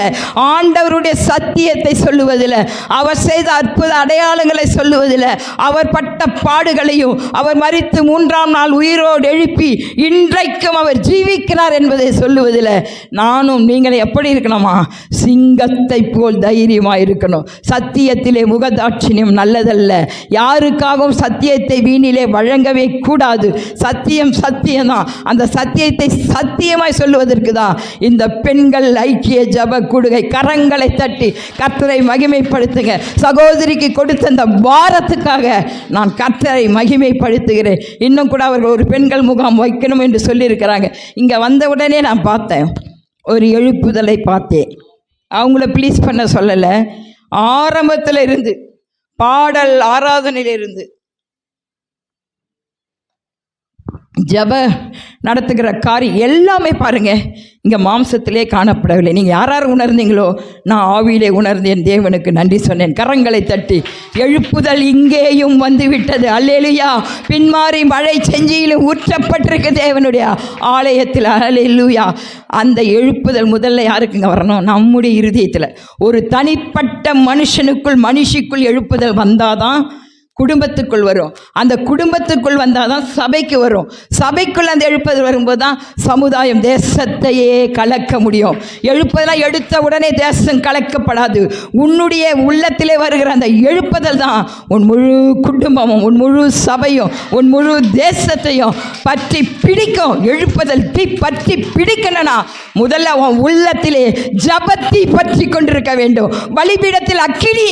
ஆண்டவருடைய சத்தியத்தை சொல்லுவதில், அவர் செய்த அற்புத அடையாளங்களை சொல்லுவதில், அவர் பட்ட பாடுகளையும், அவர் மரித்து 3ஆம் நாள் உயிரோடு எழுப்பி இன்றைக்கும் அவர் ஜீவிக்கிறார் என்பதை சொல்லுவதில் நானும் நீங்களை எப்படி இருக்கணுமா? சிங்கத்தை போல் தைரியமாக இருக்கணும். சத்தியத்திலே முகதாட்சியம் நல்லதல்ல. யாருக்காகவும் சத்தியத்தை வீணிலே வழங்கவே கூடாது. சத்தியம் சத்தியம்தான். அந்த சத்தியத்தை சத்தியமாய் சொல்லுவதற்கு தான் இந்த பெண்கள் ஐக்கிய ஜப கூடுகை. கரங்களை தட்டி கர்த்தரை மகிமைப்படுத்துங்க. சகோதரிக்கு கொடுத்த அந்த வாரத்துக்காக நான் கர்த்தரை மகிமைப்படுத்துகிறேன். இன்னும் கூட அவர்கள் ஒரு பெண்கள் முகாம் வைக்கணும் என்று சொல்லியிருக்கிறாங்க. இங்கே வந்த உடனே நான் பார்த்தேன், ஒரு எழுப்புதலை பார்த்தேன். அவங்கள ப்ளீஸ் பண்ண சொல்லலை, ஆரம்பத்தில் இருந்து பாடல் ஆராதனையிலிருந்து ஜப நடத்துகிற காரியம் எல்லாமே பாருங்கள் இங்கே மாம்சத்திலே காணப்படவில்லை. நீங்கள் யார் யார் உணர்ந்தீங்களோ, நான் ஆவியிலே உணர்ந்து என் தேவனுக்கு நன்றி சொன்னேன். கரங்களை தட்டி எழுப்புதல் இங்கேயும் வந்து விட்டது. அல்லேலூயா. பின்மாறி மழை செஞ்சியிலும் ஊற்றப்பட்டிருக்கு தேவனுடைய ஆலயத்தில். அல்லேலூயா. அந்த எழுப்புதல் முதல்ல யாருக்குங்க வரணும்? நம்முடைய இருதயத்தில் ஒரு தனிப்பட்ட மனுஷிக்குள் எழுப்புதல் வந்தாதான் குடும்பத்துக்குள் வரும். அந்த குடும்பத்துக்குள் வந்தால் தான் சபைக்கு வரும். சபைக்குள் அந்த எழுப்புதல் வரும்போது தான் சமுதாயம் தேசத்தையே கலக்க முடியும். எழுப்புதலாம் எடுத்த உடனே தேசம் கலக்கப்படாது. உன்னுடைய உள்ளத்திலே வருகிற அந்த எழுப்புதல் தான் உன் முழு குடும்பமும், உன் முழு சபையும், உன் முழு தேசத்தையும் பற்றி பிடிக்கும். எழுப்புதல் தீ பற்றி பிடிக்கணும்னா முதல்ல உன் உள்ளத்திலே ஜபத்தி பற்றி கொண்டிருக்க வேண்டும். பலிபீடத்தில் அக்கினி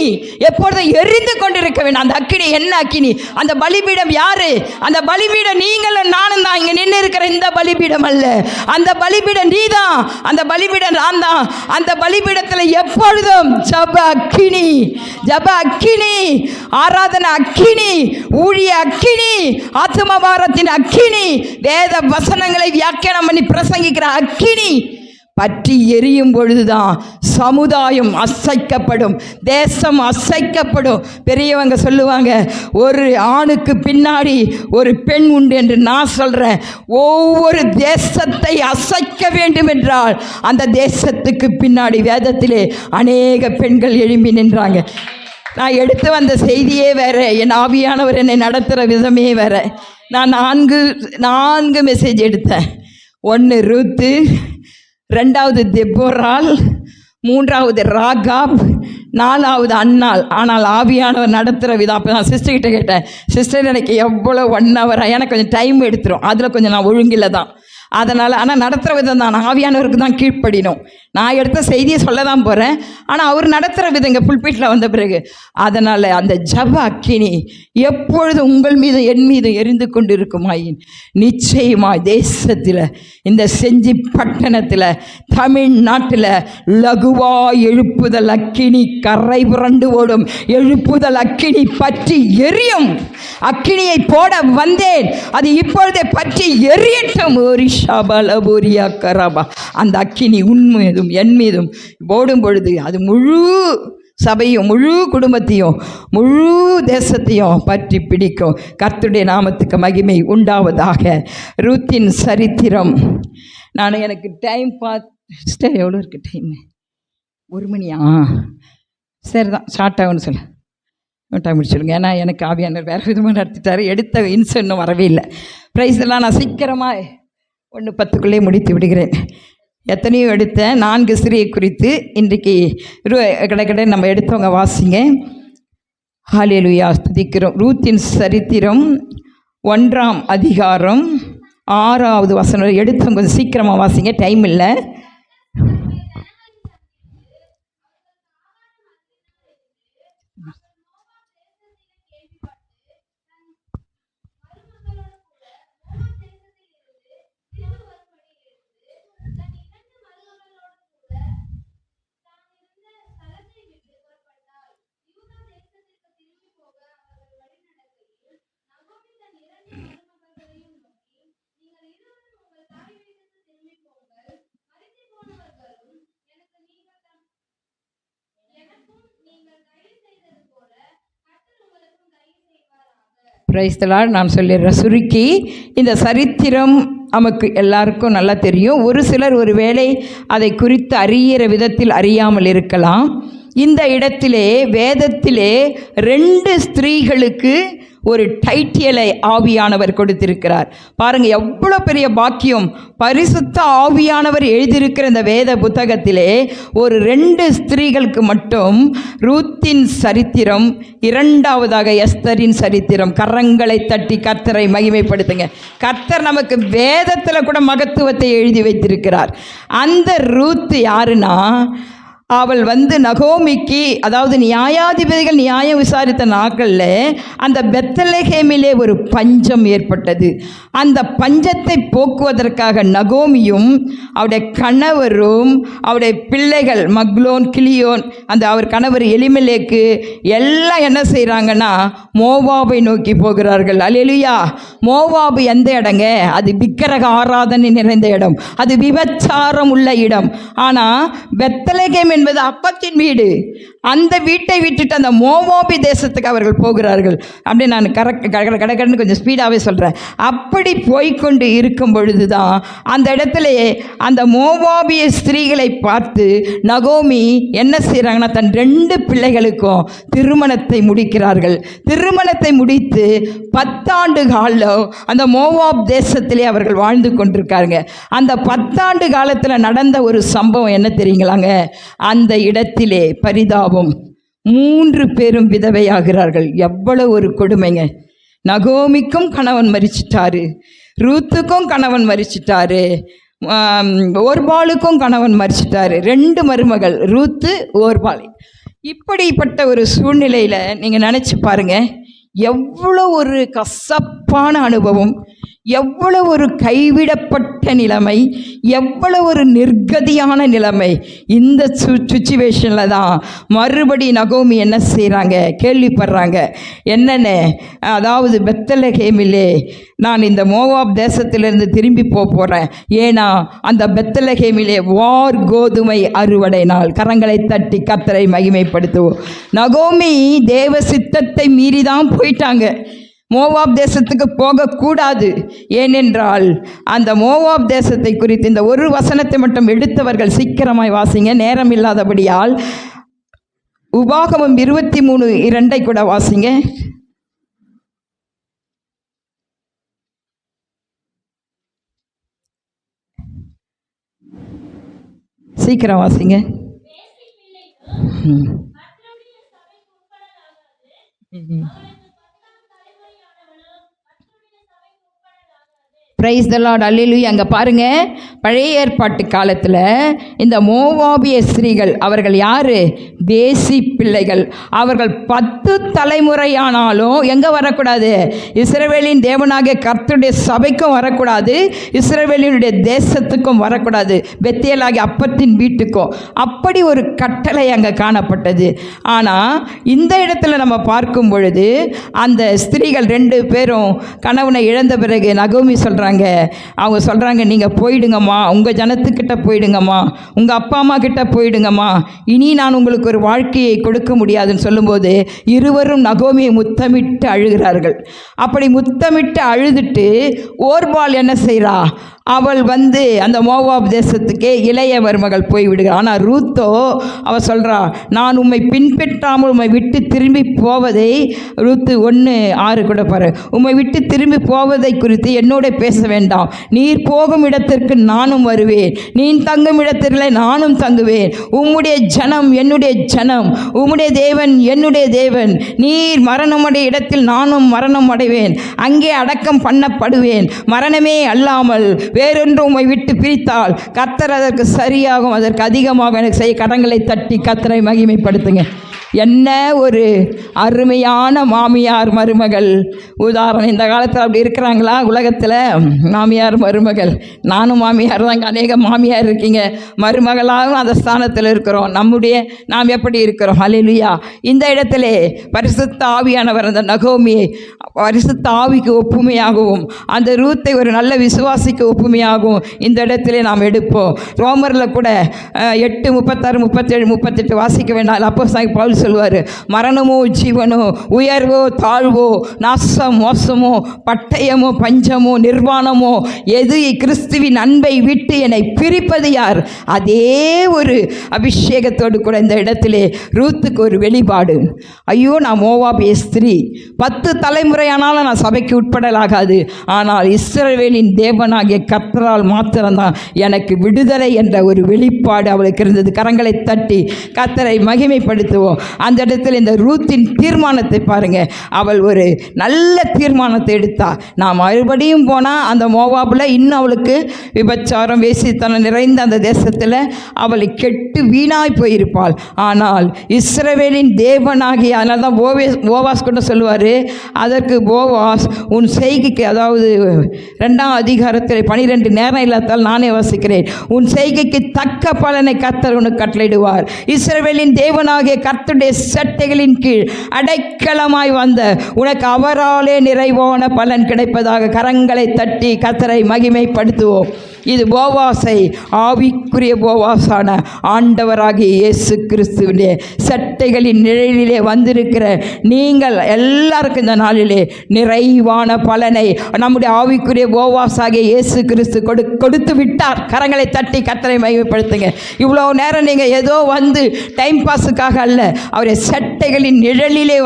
எப்பொழுதும் எரிந்து கொண்டிருக்க வேண்டும். அந்த அக்கினி என்ன அக்கினி? அந்த பலிபீடம் யாரு? அந்த பலிபீடம் நீங்களும் நானும் தான். இங்க நின்று இருக்கிற இந்த பலிபீடம் அல்ல, அந்த பலிபீடம் நீ தான், அந்த பலிபீடம் நான் தான். அந்த பலிபீடத்தில் எப்பொழுதும் ஜப அக்கினி, ஜப அக்கினி, ஆராதனை அக்கினி, ஊழிய அக்கினி, ஆத்மபாரத்தின் அக்கினி, வேத வசனங்களை வியாக்கியானம் பண்ணி பிரசங்கிக்கிற அக்கினி பற்றி எரியும் பொழுதுதான் சமுதாயம் அசைக்கப்படும், தேசம் அசைக்கப்படும். பெரியவங்க சொல்லுவாங்க, ஒரு ஆணுக்கு பின்னாடி ஒரு பெண் உண்டு என்று நான் சொல்கிறேன். ஒவ்வொரு தேசத்தை அசைக்க வேண்டும் என்றால் அந்த தேசத்துக்கு பின்னாடி வேதத்திலே அநேக பெண்கள் எழும்பி நின்றாங்க. நான் எடுத்து வந்த செய்தியே வேறு, என் ஆவியானவர் என்னை நடத்துகிற விதமே வேறு. நான் நான்கு மெசேஜ் எடுத்தேன். 1 ரூத்து, 2வது தெபோராள், 3வது ராகாப், 4வது அன்னாள். ஆனால் ஆவியானவர் நடத்துகிற விதம். அப்போ நான் சிஸ்டர்கிட்ட கேட்டேன், சிஸ்டர் எனக்கு எவ்வளோ 1 hour, எனக்கு கொஞ்சம் டைம் எடுத்துரும், அதில் கொஞ்சம் நான் ஒழுங்கில்லை தான், அதனால். ஆனால் நடத்துகிற விதம் தான், ஆவியானவருக்கு தான் கீழ்ப்படினோம். நான் எடுத்த செய்தியை சொல்ல தான் போகிறேன், ஆனால் அவர் நடத்துகிற விதம் இங்கே புல்பீட்டில் வந்த பிறகு. அதனால் அந்த ஜப அக்கினி எப்பொழுது உங்கள் மீது என் மீது எரிந்து கொண்டு இருக்குமாயின் நிச்சயமாய் தேசத்தில், இந்த செஞ்சி பட்டணத்தில், தமிழ்நாட்டில் லகுவாய் எழுப்புதல் அக்கினி, கரை புரண்டு ஓடும் எழுப்புதல் அக்கினி பற்றி எரியும். அக்கினியை போட வந்தேன், அது இப்பொழுதே பற்றி எரியட்டும். ஒரு ஷபலபுரியா கரபா. அந்த அக்கினி உன் மீதும் என் மீதும் போடும் பொழுது அது முழு சபையும், முழு குடும்பத்தையும், முழு தேசத்தையும் பற்றி பிடிக்கும். கர்த்தருடைய நாமத்துக்கு மகிமை உண்டாவதாக. ரூத்தின் சரித்திரம். எனக்கு டைம் பார்த்து எவ்வளோ இருக்கு டைமு? 1 மணியா? சரி தான், ஷார்ட் ஆகும்னு சொல்ல டைம் முடிச்சுடுங்க. ஏன்னா எனக்கு ஆவியானவர் வேறு விதமாக நடத்திட்டார். எடுத்த இன்சம் இன்னும் வரவே இல்லை. ப்ரைஸ்லாம் நான் சீக்கிரமாக 1:10 முடித்து விடுகிறேன். எத்தனையோ எடுத்தேன். 4 ஸ்திரியை குறித்து இன்றைக்கு கடை நம்ம எடுத்தவங்க வாசிங்க. ஹல்லேலூயா, ஸ்துதிக்கிறோம். ரூத்தின் சரித்திரம் 1ஆம் அதிகாரம் 6வது வசனம் எடுத்தவங்க கொஞ்சம் சீக்கிரமாக வாசிங்க, டைம் இல்லை. Praise the Lord. நான் சொல்லிடுறேன் சுருக்கி. இந்த சரித்திரம் நமக்கு எல்லாருக்கும் நல்லா தெரியும். ஒரு சிலர் ஒரு வேளை அதை குறித்து அறியிற விதத்தில் அறியாமல் இருக்கலாம். இந்த இடத்திலே வேதத்திலே 2 ஸ்திரீகளுக்கு ஒரு டைட்டியலை ஆவியானவர் கொடுத்திருக்கிறார். பாருங்க, எவ்வளோ பெரிய பாக்கியம். பரிசுத்த ஆவியானவர் எழுதியிருக்கிற இந்த வேத புத்தகத்திலே ஒரு 2 ஸ்திரீகளுக்கு மட்டும் ரூத்தின் சரித்திரம், 2வதாக எஸ்தரின் சரித்திரம். கரங்களை தட்டி கர்த்தரை மகிமைப்படுத்துங்க. கர்த்தர் நமக்கு வேதத்தில் கூட மகத்துவத்தை எழுதி வைத்திருக்கிறார். அந்த ரூத்து யாருன்னா, அவள் நகோமிக்கு, அதாவது நியாயாதிபதிகள் நியாயம் விசாரித்த நாட்களில் அந்த பெத்லகேமிலே ஒரு பஞ்சம் ஏற்பட்டது. அந்த பஞ்சத்தை போக்குவதற்காக நகோமியும் அவருடைய கணவரும் அவருடைய பிள்ளைகள் மக்லோன், கிளியோன், அவர் கணவர் எலிமெலேக்கு எல்லாம் என்ன செய்கிறாங்கன்னா மோவாபை நோக்கி போகிறார்கள். அல்லேலூயா. மோவாபு எந்த இடங்க? அது விக்கிரக ஆராதனை நிறைந்த இடம், அது விபச்சாரம் உள்ள இடம். ஆனால் பெத்லகேம் என்பது அப்பத்தின் வீடு. அந்த வீட்டை விட்டுட்டு அந்த மோவாபி தேசத்துக்கு அவர்கள் போகிறார்கள். அப்படி நான் கடற்கடன்னு கொஞ்சம் ஸ்பீடாகவே சொல்கிறேன். அப்படி போய்கொண்டு இருக்கும் பொழுது தான் அந்த இடத்துலையே அந்த மோவாபிய ஸ்திரீகளை பார்த்து நகோமி என்ன செய்கிறாங்கன்னா, தன் 2 பிள்ளைகளுக்கும் திருமணத்தை முடிக்கிறார்கள். திருமணத்தை முடித்து 10 ஆண்டு காலம் அந்த மோவாப் தேசத்திலே அவர்கள் வாழ்ந்து கொண்டிருக்காங்க. அந்த 10 ஆண்டு காலத்தில் நடந்த ஒரு சம்பவம் என்ன தெரியுங்களாங்க? அந்த இடத்திலே பரிதாபம், 3 பேரும் விதவையாகிறார்கள். எவ்வளவு ஒரு கொடுமைங்க. நகோமிக்கும் கணவன் மரிச்சிட்டாரு, ரூத்துக்கும் கணவன் மரிச்சிட்டாரு, ஓர்பாலுக்கும் கணவன் மரிச்சிட்டாரு. 2 மருமகள், ரூத்து, ஓர்பால். இப்படிப்பட்ட ஒரு சூழ்நிலையில் நீங்கள் நினச்சி பாருங்கள், எவ்வளோ ஒரு கசப்பான அனுபவம், எவ்வளவு ஒரு கைவிடப்பட்ட நிலைமை, எவ்வளவு ஒரு நிர்கதியான நிலைமை. இந்த சுச்சுவேஷனில் தான் மறுபடி நகோமி என்ன செய்கிறாங்க, கேள்விப்படுறாங்க. என்னென்ன, அதாவது பெத்லகேமிலே நான் இந்த மோவாப் தேசத்திலிருந்து திரும்பி போகிறேன். ஏன்னா அந்த பெத்லகேமிலே வார் கோதுமை அறுவடை நாள். கரங்களை தட்டி கர்த்தரை மகிமைப்படுத்துவோம். நகோமி தேவ சித்தத்தை மீறி தான் போயிட்டாங்க. மோவாப் தேசத்துக்கு போகக்கூடாது. ஏனென்றால் அந்த மோவாப் தேசத்தை குறித்து இந்த ஒரு வசனத்தை மட்டும் எடுத்தவர்கள் சீக்கிரமாய் வாசிங்க, நேரம் இல்லாதபடியால். உபாகமம் 23:2 கூட வாசிங்க. சீக்கிரம் வாசிங்க. பிரைஸ் தி லார்ட், அல்லேலூயா. அங்கே பாருங்கள், பழைய ஏற்பாட்டு காலத்தில் இந்த மோவாபிய ஸ்திரீகள், அவர்கள் யார்? தேசி பிள்ளைகள். அவர்கள் 10 தலைமுறையானாலும் எங்கே வரக்கூடாது? இஸ்ரவேலின் தேவனாகிய கர்த்தருடைய சபைக்கும் வரக்கூடாது, இஸ்ரவேலினுடைய தேசத்துக்கும் வரக்கூடாது, பெத்தேலாகிய அப்பத்தின் வீட்டுக்கும். அப்படி ஒரு கட்டளை அங்கே காணப்பட்டது. ஆனால் இந்த இடத்துல நம்ம பார்க்கும் பொழுது அந்த ஸ்திரீகள் 2 பேரும் கணவனை இழந்த பிறகு நகோமி சொல்கிறாங்க, அவங்க சொல்கிறாங்க, நீங்கள் போயிடுங்கம்மா, உங்கள் ஜனத்துக்கிட்ட போயிடுங்கம்மா, உங்கள் அப்பா அம்மா கிட்ட போயிடுங்கம்மா, இனி நான் உங்களுக்கு ஒரு வாழ்க்கையை கொடுக்க முடியாதுன்னு சொல்லும்போது இருவரும் நகோமியை முத்தமிட்டு அழுகிறார்கள். அப்படி முத்தமிட்டு அழுதுட்டு ஓர்பால் என்ன செய்கிறா? அவள் அந்த மோவாப் தேசத்துக்கே இளைய மருமகள் போய் விடுகிறாள். ஆனால் ரூத்தோ அவள் சொல்கிறா, நான் உம்மை பின்பற்றாமல் உம்மை விட்டு திரும்பி போவதை, ரூத்து 1:6 கூட பாரு, உம்மை விட்டு திரும்பி போவதை குறித்து என்னோட பேச வேண்டாம். நீர் போகும் இடத்திற்கு நானும் வருவேன், நீ தங்கும் இடத்திலே நானும் தங்குவேன். உம்முடைய ஜனம் என்னுடைய ஜனம், உம்முடைய தேவன் என்னுடைய தேவன். நீர் மரணமடைய இடத்தில் நானும் மரணம் அடைவேன், அங்கே அடக்கம் பண்ணப்படுவேன். மரணமே அல்லாமல் வேறொன்று உம்மை விட்டு பிரித்தால் கர்த்தர் அதற்கு சரியாகும், அதற்கு அதிகமாக எனக்கு செய்ய. கடங்களை தட்டி கர்த்தரை மகிமைப்படுத்துங்க. என்ன ஒரு அருமையான மாமியார் மருமகள் உதாரணம். இந்த காலத்தில் அப்படி இருக்கிறாங்களா உலகத்தில்? மாமியார் மருமகள், நானும் மாமியார் தாங்க, அநேக மாமியார் இருக்கீங்க, மருமகளாகவும் அந்த ஸ்தானத்தில் இருக்கிறோம். நாம் எப்படி இருக்கிறோம்? ஹல்லேலூயா. இந்த இடத்திலே பரிசுத்த ஆவியானவர் அந்த நகோமியை பரிசுத்த ஆவிக்கு ஒப்புமையாகவும், அந்த ரூத்தை ஒரு நல்ல விசுவாசிக்கு ஒப்புமையாகவும் இந்த இடத்திலே நாம் எடுப்போம். ரோமரில் கூட 8:36, 37, 38 வாசிக்க வேண்டாம். அப்போ பவுல் சொல்வார், மரணமோ ஜீவனோ, உயர்வோ தாழ்வோ, நாசம் மோசமோ, பட்டயமோ பஞ்சமோ நிர்வாணமோ, எது கிறிஸ்துவின் அன்பை விட்டு என்னை பிரிப்பது யார்? அதே ஒரு அபிஷேகத்தோடு கூட இந்த இடத்திலே ரூத்துக்கு ஒரு வெளிப்பாடு. ஐயோ, நான் மோவாபிய ஸ்திரீ, 10 தலைமுறையானாலும் நான் சபைக்கு உட்படலாகாது, ஆனால் இஸ்ரவேலின் தேவனாகிய கர்த்தரால் மாத்திரம்தான் எனக்கு விடுதலை என்ற ஒரு வெளிப்பாடு அவளுக்கு இருந்தது. கரங்களை தட்டி கர்த்தரை மகிமைப்படுத்துவோம். அந்த இடத்துல இந்த ரூத்தின் தீர்மானத்தை பாருங்க. அவள் ஒரு நல்ல தீர்மானத்தை எடுத்தா. நான் மறுபடியும் போனால் அந்த மோவாபில் இன்னும் அவளுக்கு விபச்சாரம் வேசித்தனம் நிறைந்த அந்த தேசத்தில் அவளை கெட்டு வீணாய் போயிருப்பாள். ஆனால் இஸ்ரவேலின் தேவனாகிய, அதனால தான் போவாஸ் கூட சொல்லுவார், அதற்கு போவாஸ் உன் செய்கைக்கு, அதாவது 2ஆம் அதிகாரத்தில் 12 நேரம் இல்லாதால் நானே வாசிக்கிறேன், உன் செய்கைக்கு தக்க பலனை கர்த்தர் உனக்கு கட்டளையிடுவார். இஸ்ரவேலின் தேவனாகிய கர்த்தருடைய சட்டைகளின் கீழ் அடைக்கலமாய் வந்த உனக்கு அவராலே நிறைவான பலன் கிடைப்பதாக. கரங்களை தட்டி கர்த்தரை மகிமைப்படுத்துவோம். இது போவாசை, ஆவிக்குரிய போவாசான ஆண்டவராகிய இயேசு கிறிஸ்துவினுடைய சட்டைகளின் நிழலிலே வந்திருக்கிற நீங்கள் எல்லாருக்கும் இந்த நாளிலே நிறைவான பலனை நம்முடைய ஆவிக்குரிய போவாசாகிய இயேசு கிறிஸ்து கொடுத்து விட்டார். கரங்களை தட்டி கர்த்தரை மகிமைப்படுத்துங்க. இவ்வளோ நேரம் நீங்கள் ஏதோ டைம் பாஸுக்காக அல்ல, அவருடைய சட்டைகளின் நிழலிலே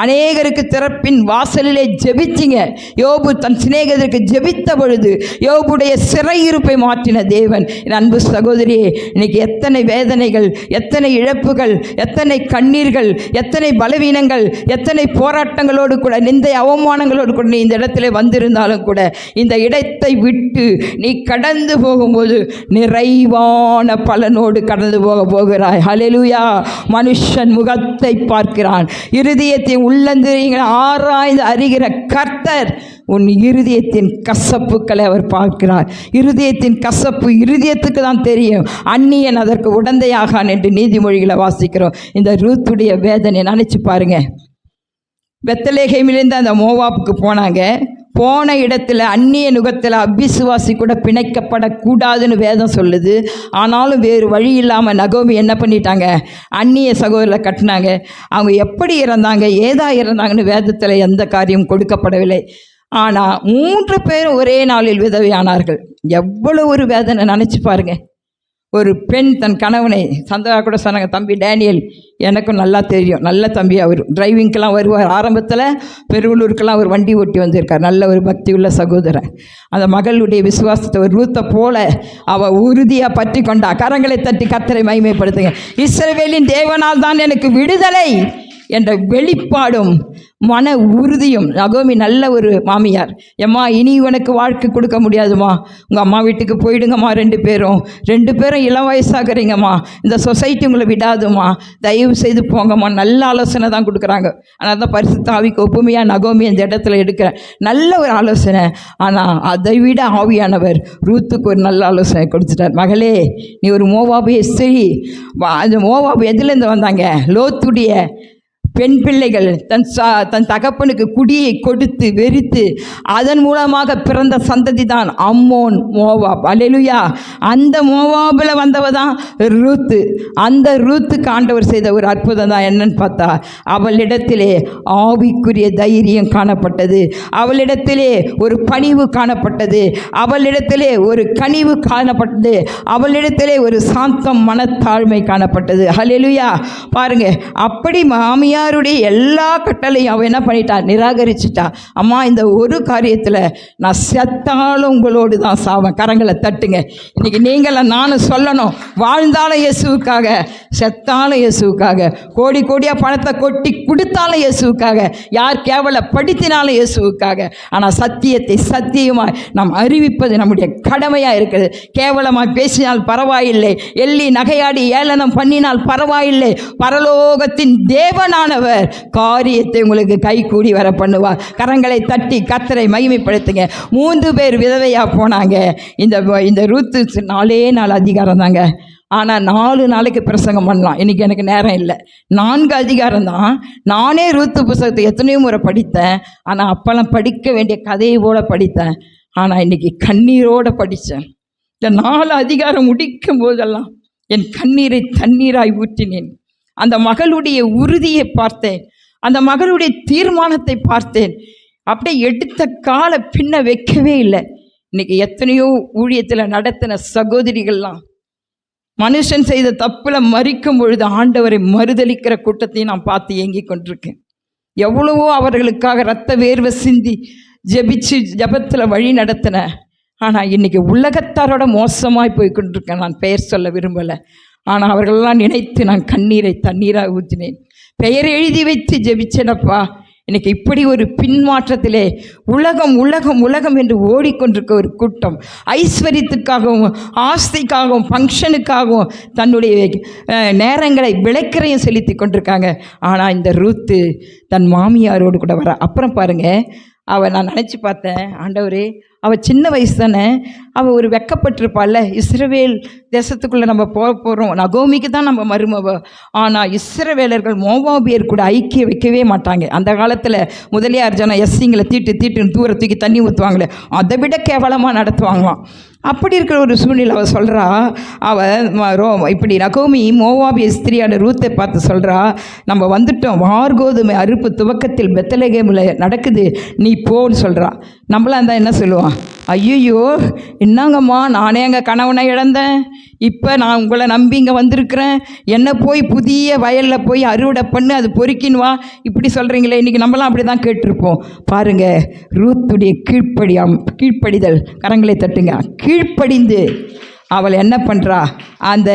அநேகருக்கு திறப்பின் வாசலிலே ஜெபிச்சிங்க. யோபு தன் சிநேகிதருக்கு ஜெபித்த பொழுது யோபுடைய சிறை சிறையிருப்பை மாற்றின தேவன். என் அன்பு சகோதரியே, இன்னைக்கு எத்தனை வேதனைகள், எத்தனை இழப்புகள், எத்தனை கண்ணீர்கள், எத்தனை பலவீனங்கள், எத்தனை போராட்டங்களோடு கூட, நிந்தை அவமானங்களோடு கூட நீ இந்த இடத்துல வந்திருந்தாலும் கூட, இந்த இடத்தை விட்டு நீ கடந்து போகும்போது நிறைவான பலனோடு கடந்து போகிறாய். ஹல்லேலூயா. மனுஷன் முகத்தை பார்க்கிறான், இருதயத்தை உள்ளந்தரியங்களை ஆராய்ந்து அறிகிற கர்த்தர் உன் இருதயத்தின் கசப்புக்களை அவர் பார்க்கிறார். இருதயத்தின் கசப்பு இருதயத்துக்கு தான் தெரியும், அந்நியன் அதற்கு உடந்தையாகான் என்று நீதிமொழிகளை வாசிக்கிறோம். இந்த ரூத்துடைய வேதனை நினைச்சு பாருங்க. பெத்லகேமிலிருந்து அந்த மோவாப்புக்கு போனாங்க. போன இடத்துல அந்நிய நுகத்தில் அபிசுவாசி கூட பிணைக்கப்படக்கூடாதுன்னு வேதம் சொல்லுது. ஆனாலும் வேறு வழி இல்லாமல் நகோமி என்ன பண்ணிட்டாங்க, அந்நிய சகோதரரை கட்டினாங்க. அவங்க எப்படி இறந்தாங்க, ஏதா இறந்தாங்கன்னு வேதத்தில் எந்த காரியம் கொடுக்கப்படவில்லை. ஆனால் 3 பேரும் ஒரே நாளில் விதவையானார்கள். எவ்வளோ ஒரு வேதனை நினச்சி பாருங்க. ஒரு பெண் தன் கணவனை, சந்தா கூட சொன்னாங்க, தம்பி டேனியல் எனக்கும் நல்லா தெரியும், நல்ல தம்பி, அவர் டிரைவிங்க்கெலாம் வருவார். ஆரம்பத்தில் பெருவலூருக்கெல்லாம் அவர் வண்டி ஓட்டி வந்திருக்கார். நல்ல ஒரு பக்தி உள்ள சகோதரன். அந்த மகளுடைய விசுவாசத்தை ஒரு ரூத்தை போல அவள் உறுதியாக பற்றி கொண்டா. கரங்களை தட்டி கர்த்தரை மகிமைப்படுத்துங்க. இஸ்ரவேலின் தேவனால் தான் எனக்கு விடுதலை என்ற வெளிப்பாடும் மன உறுதியும். நகோமி நல்ல ஒரு மாமியார். எம்மா, இனி உனக்கு வாழ்க்கை கொடுக்க முடியாதுமா, உங்கள் அம்மா வீட்டுக்கு போயிடுங்கம்மா, 2 பேரும் இளம் வயசாகிறீங்கம்மா, இந்த சொசைட்டி உங்களை விடாதுமா, தயவு செய்து போங்கம்மா, நல்ல ஆலோசனை தான் கொடுக்குறாங்க. ஆனால் தான் பரிசுத்த ஆவிக்கு ஒப்புமையாக நகோமி இந்த இடத்துல எடுக்கிறேன், நல்ல ஒரு ஆலோசனை. ஆனால் அதை விட ஆவியானவர் ரூத்துக்கு ஒரு நல்ல ஆலோசனை கொடுத்துட்டார். மகளே, நீ ஒரு மோவாபு ஸ்திரீ. அந்த மோவாபு எதுலேருந்து வந்தாங்க? லோத்துடைய பெண் பிள்ளைகள் தன் தகப்பனுக்கு குடியை கொடுத்து வெறித்து அதன் மூலமாக பிறந்த சந்ததி தான் அம்மோன், மோவாப். அல்லேலூயா. அந்த மோவாபில் வந்தவ தான் ரூத்து. அந்த ரூத்துக்கு ஆண்டவர் செய்த ஒரு அற்புதம் தான் என்னன்னு பார்த்தா, அவளிடத்திலே ஆவிக்குரிய தைரியம் காணப்பட்டது, அவளிடத்திலே ஒரு பணிவு காணப்பட்டது, அவளிடத்திலே ஒரு கனிவு காணப்பட்டது, அவளிடத்திலே ஒரு சாந்தம், மனத்தாழ்மை காணப்பட்டது. அல்லேலூயா. பாருங்க, அப்படி மாமியார் எல்லா கட்டளையும் அவன் என்ன பண்ணிட்டா, நிராகரிச்சிட்டா. அம்மா, இந்த ஒரு காரியத்தில் நான் செத்தாலும் உங்களோடு தான் சாவேன். கரங்களை தட்டுங்க. இன்னைக்கு நீங்கள நானும் சொல்லணும், வாழ்ந்தாலும் இயேசுவுக்காக, செத்தாலும் இயேசுவுக்காக, கோடி கோடியாக பணத்தை கொட்டி கொடுத்தாலும் இயேசுவுக்காக, யார் கேவலப்படுத்தினாலும் இயேசுவுக்காக. ஆனால் சத்தியத்தை சத்தியமாய் நாம் அறிவிப்பது நம்முடைய கடமையாக இருக்குது. கேவலமாக பேசினால் பரவாயில்லை, எள்ளி நகையாடி ஏளனம் பண்ணினால் பரவாயில்லை, பரலோகத்தின் தேவனான காரியத்தை உங்களுக்கு கை கூடி வர பண்ணுவார். கரங்களை தட்டி கர்த்தரை மகிமைப்படுத்துங்க. 3 பேர் விதவையா போனாங்க. இந்த ரூத்து 4 அதிகாரம் தாங்க. ஆனால் 4 நாளைக்கு பிரசங்கம் பண்ணலாம். இன்றைக்கி எனக்கு நேரம் இல்லை. 4 அதிகாரம் தான். நானே ரூத்து புத்தகத்தை எத்தனையோ முறை படித்தேன். ஆனால் அப்போல்லாம் படிக்க வேண்டிய கதையை போல படித்தேன். ஆனால் இன்றைக்கி கண்ணீரோடு படித்தேன். இந்த 4 அதிகாரம் முடிக்கும் போதெல்லாம் என் கண்ணீரை தண்ணீராய் ஊற்றினேன். அந்த மகளுடைய உறுதியை பார்த்தேன், அந்த மகளுடைய தீர்மானத்தை பார்த்தேன். அப்படியே எடுத்த காலை பின்ன வைக்கவே இல்லை. இன்னைக்கு எத்தனையோ ஊழியத்தில் நடத்தின சகோதரிகள்லாம் மனுஷன் செய்த தப்புல மறிக்கும் பொழுது ஆண்டவரை மறுதலிக்கிற கூட்டத்தையும் நான் பார்த்து ஏங்கி கொண்டிருக்கேன். எவ்வளவோ அவர்களுக்காக இரத்த வேர்வை சிந்தி ஜெபிச்சு ஜபத்தில் வழி நடத்தின. ஆனால் இன்றைக்கி உலகத்தாரோட மோசமாய் போய் கொண்டிருக்கேன். நான் பெயர் சொல்ல விரும்பலை. ஆனால் அவர்களெல்லாம் நினைத்து நான் கண்ணீரை தண்ணீராக ஊற்றினேன். பெயர் எழுதி வைத்து ஜெபிச்சேனப்பா. இன்றைக்கி இப்படி ஒரு பின்மாற்றத்திலே உலகம் உலகம் உலகம் என்று ஓடிக்கொண்டிருக்க ஒரு கூட்டம் ஐஸ்வர்யத்துக்காகவும் ஆஸ்திக்காகவும் ஃபங்க்ஷனுக்காகவும் தன்னுடைய நேரங்களை விளைக்கிறையும் செலுத்தி கொண்டிருக்காங்க. ஆனால் இந்த ரூத்து தன் மாமியாரோடு கூட வர. அப்புறம் பாருங்கள், நான் நினச்சி பார்த்தேன், ஆண்டவரே, அவள் சின்ன வயசு தானே, அவள் ஒரு வெக்கப்பட்டிருப்பாள்ல. இஸ்ரவேல் தேசத்துக்குள்ளே நம்ம போகிறோம், நகோமிக்கு தான் நம்ம மருமவ. ஆனால் இஸ்ரவேலர்கள் மோவாபியர் கூட ஐக்கியம் வைக்கவே மாட்டாங்க. அந்த காலத்தில் முதலியார் ஜனம் எஸ்சிங்களை தீட்டுன்னு தூர தூக்கி தண்ணி ஊற்றுவாங்களே, அதை விட கேவலமாக நடத்துவாங்களாம். அப்படி இருக்கிற ஒரு சூழ்நிலை அவள் சொல்கிறா. அவள் இப்படி நகோமி மோவாபிய ஸ்திரியான ரூத்தை பார்த்து சொல்கிறா, நம்ம வந்துட்டோம், வார்கோதுமை அறுப்பு துவக்கத்தில் பெத்லகேமில் நடக்குது, நீ போன்னு சொல்கிறா. நம்மளாம் இருந்தால் என்ன சொல்லுவான்? ஐயோ என்னங்கம்மா, நானே எங்கள் கணவனை இழந்தேன், இப்போ நான் உங்களை நம்பி இங்கே வந்திருக்கிறேன், என்ன போய் புதிய வயலில் போய் அறுவடை பண்ணு, அது பொறுக்கின்னு வா, இப்படி சொல்கிறீங்களே. இன்றைக்கி நம்மளாம் அப்படி தான் கேட்டிருப்போம். பாருங்கள், ரூத்துடைய கீழ்ப்படிதல், கரங்களை தட்டுங்க, கீழ்ப்படிந்து அவள் என்ன பண்ணுறா, அந்த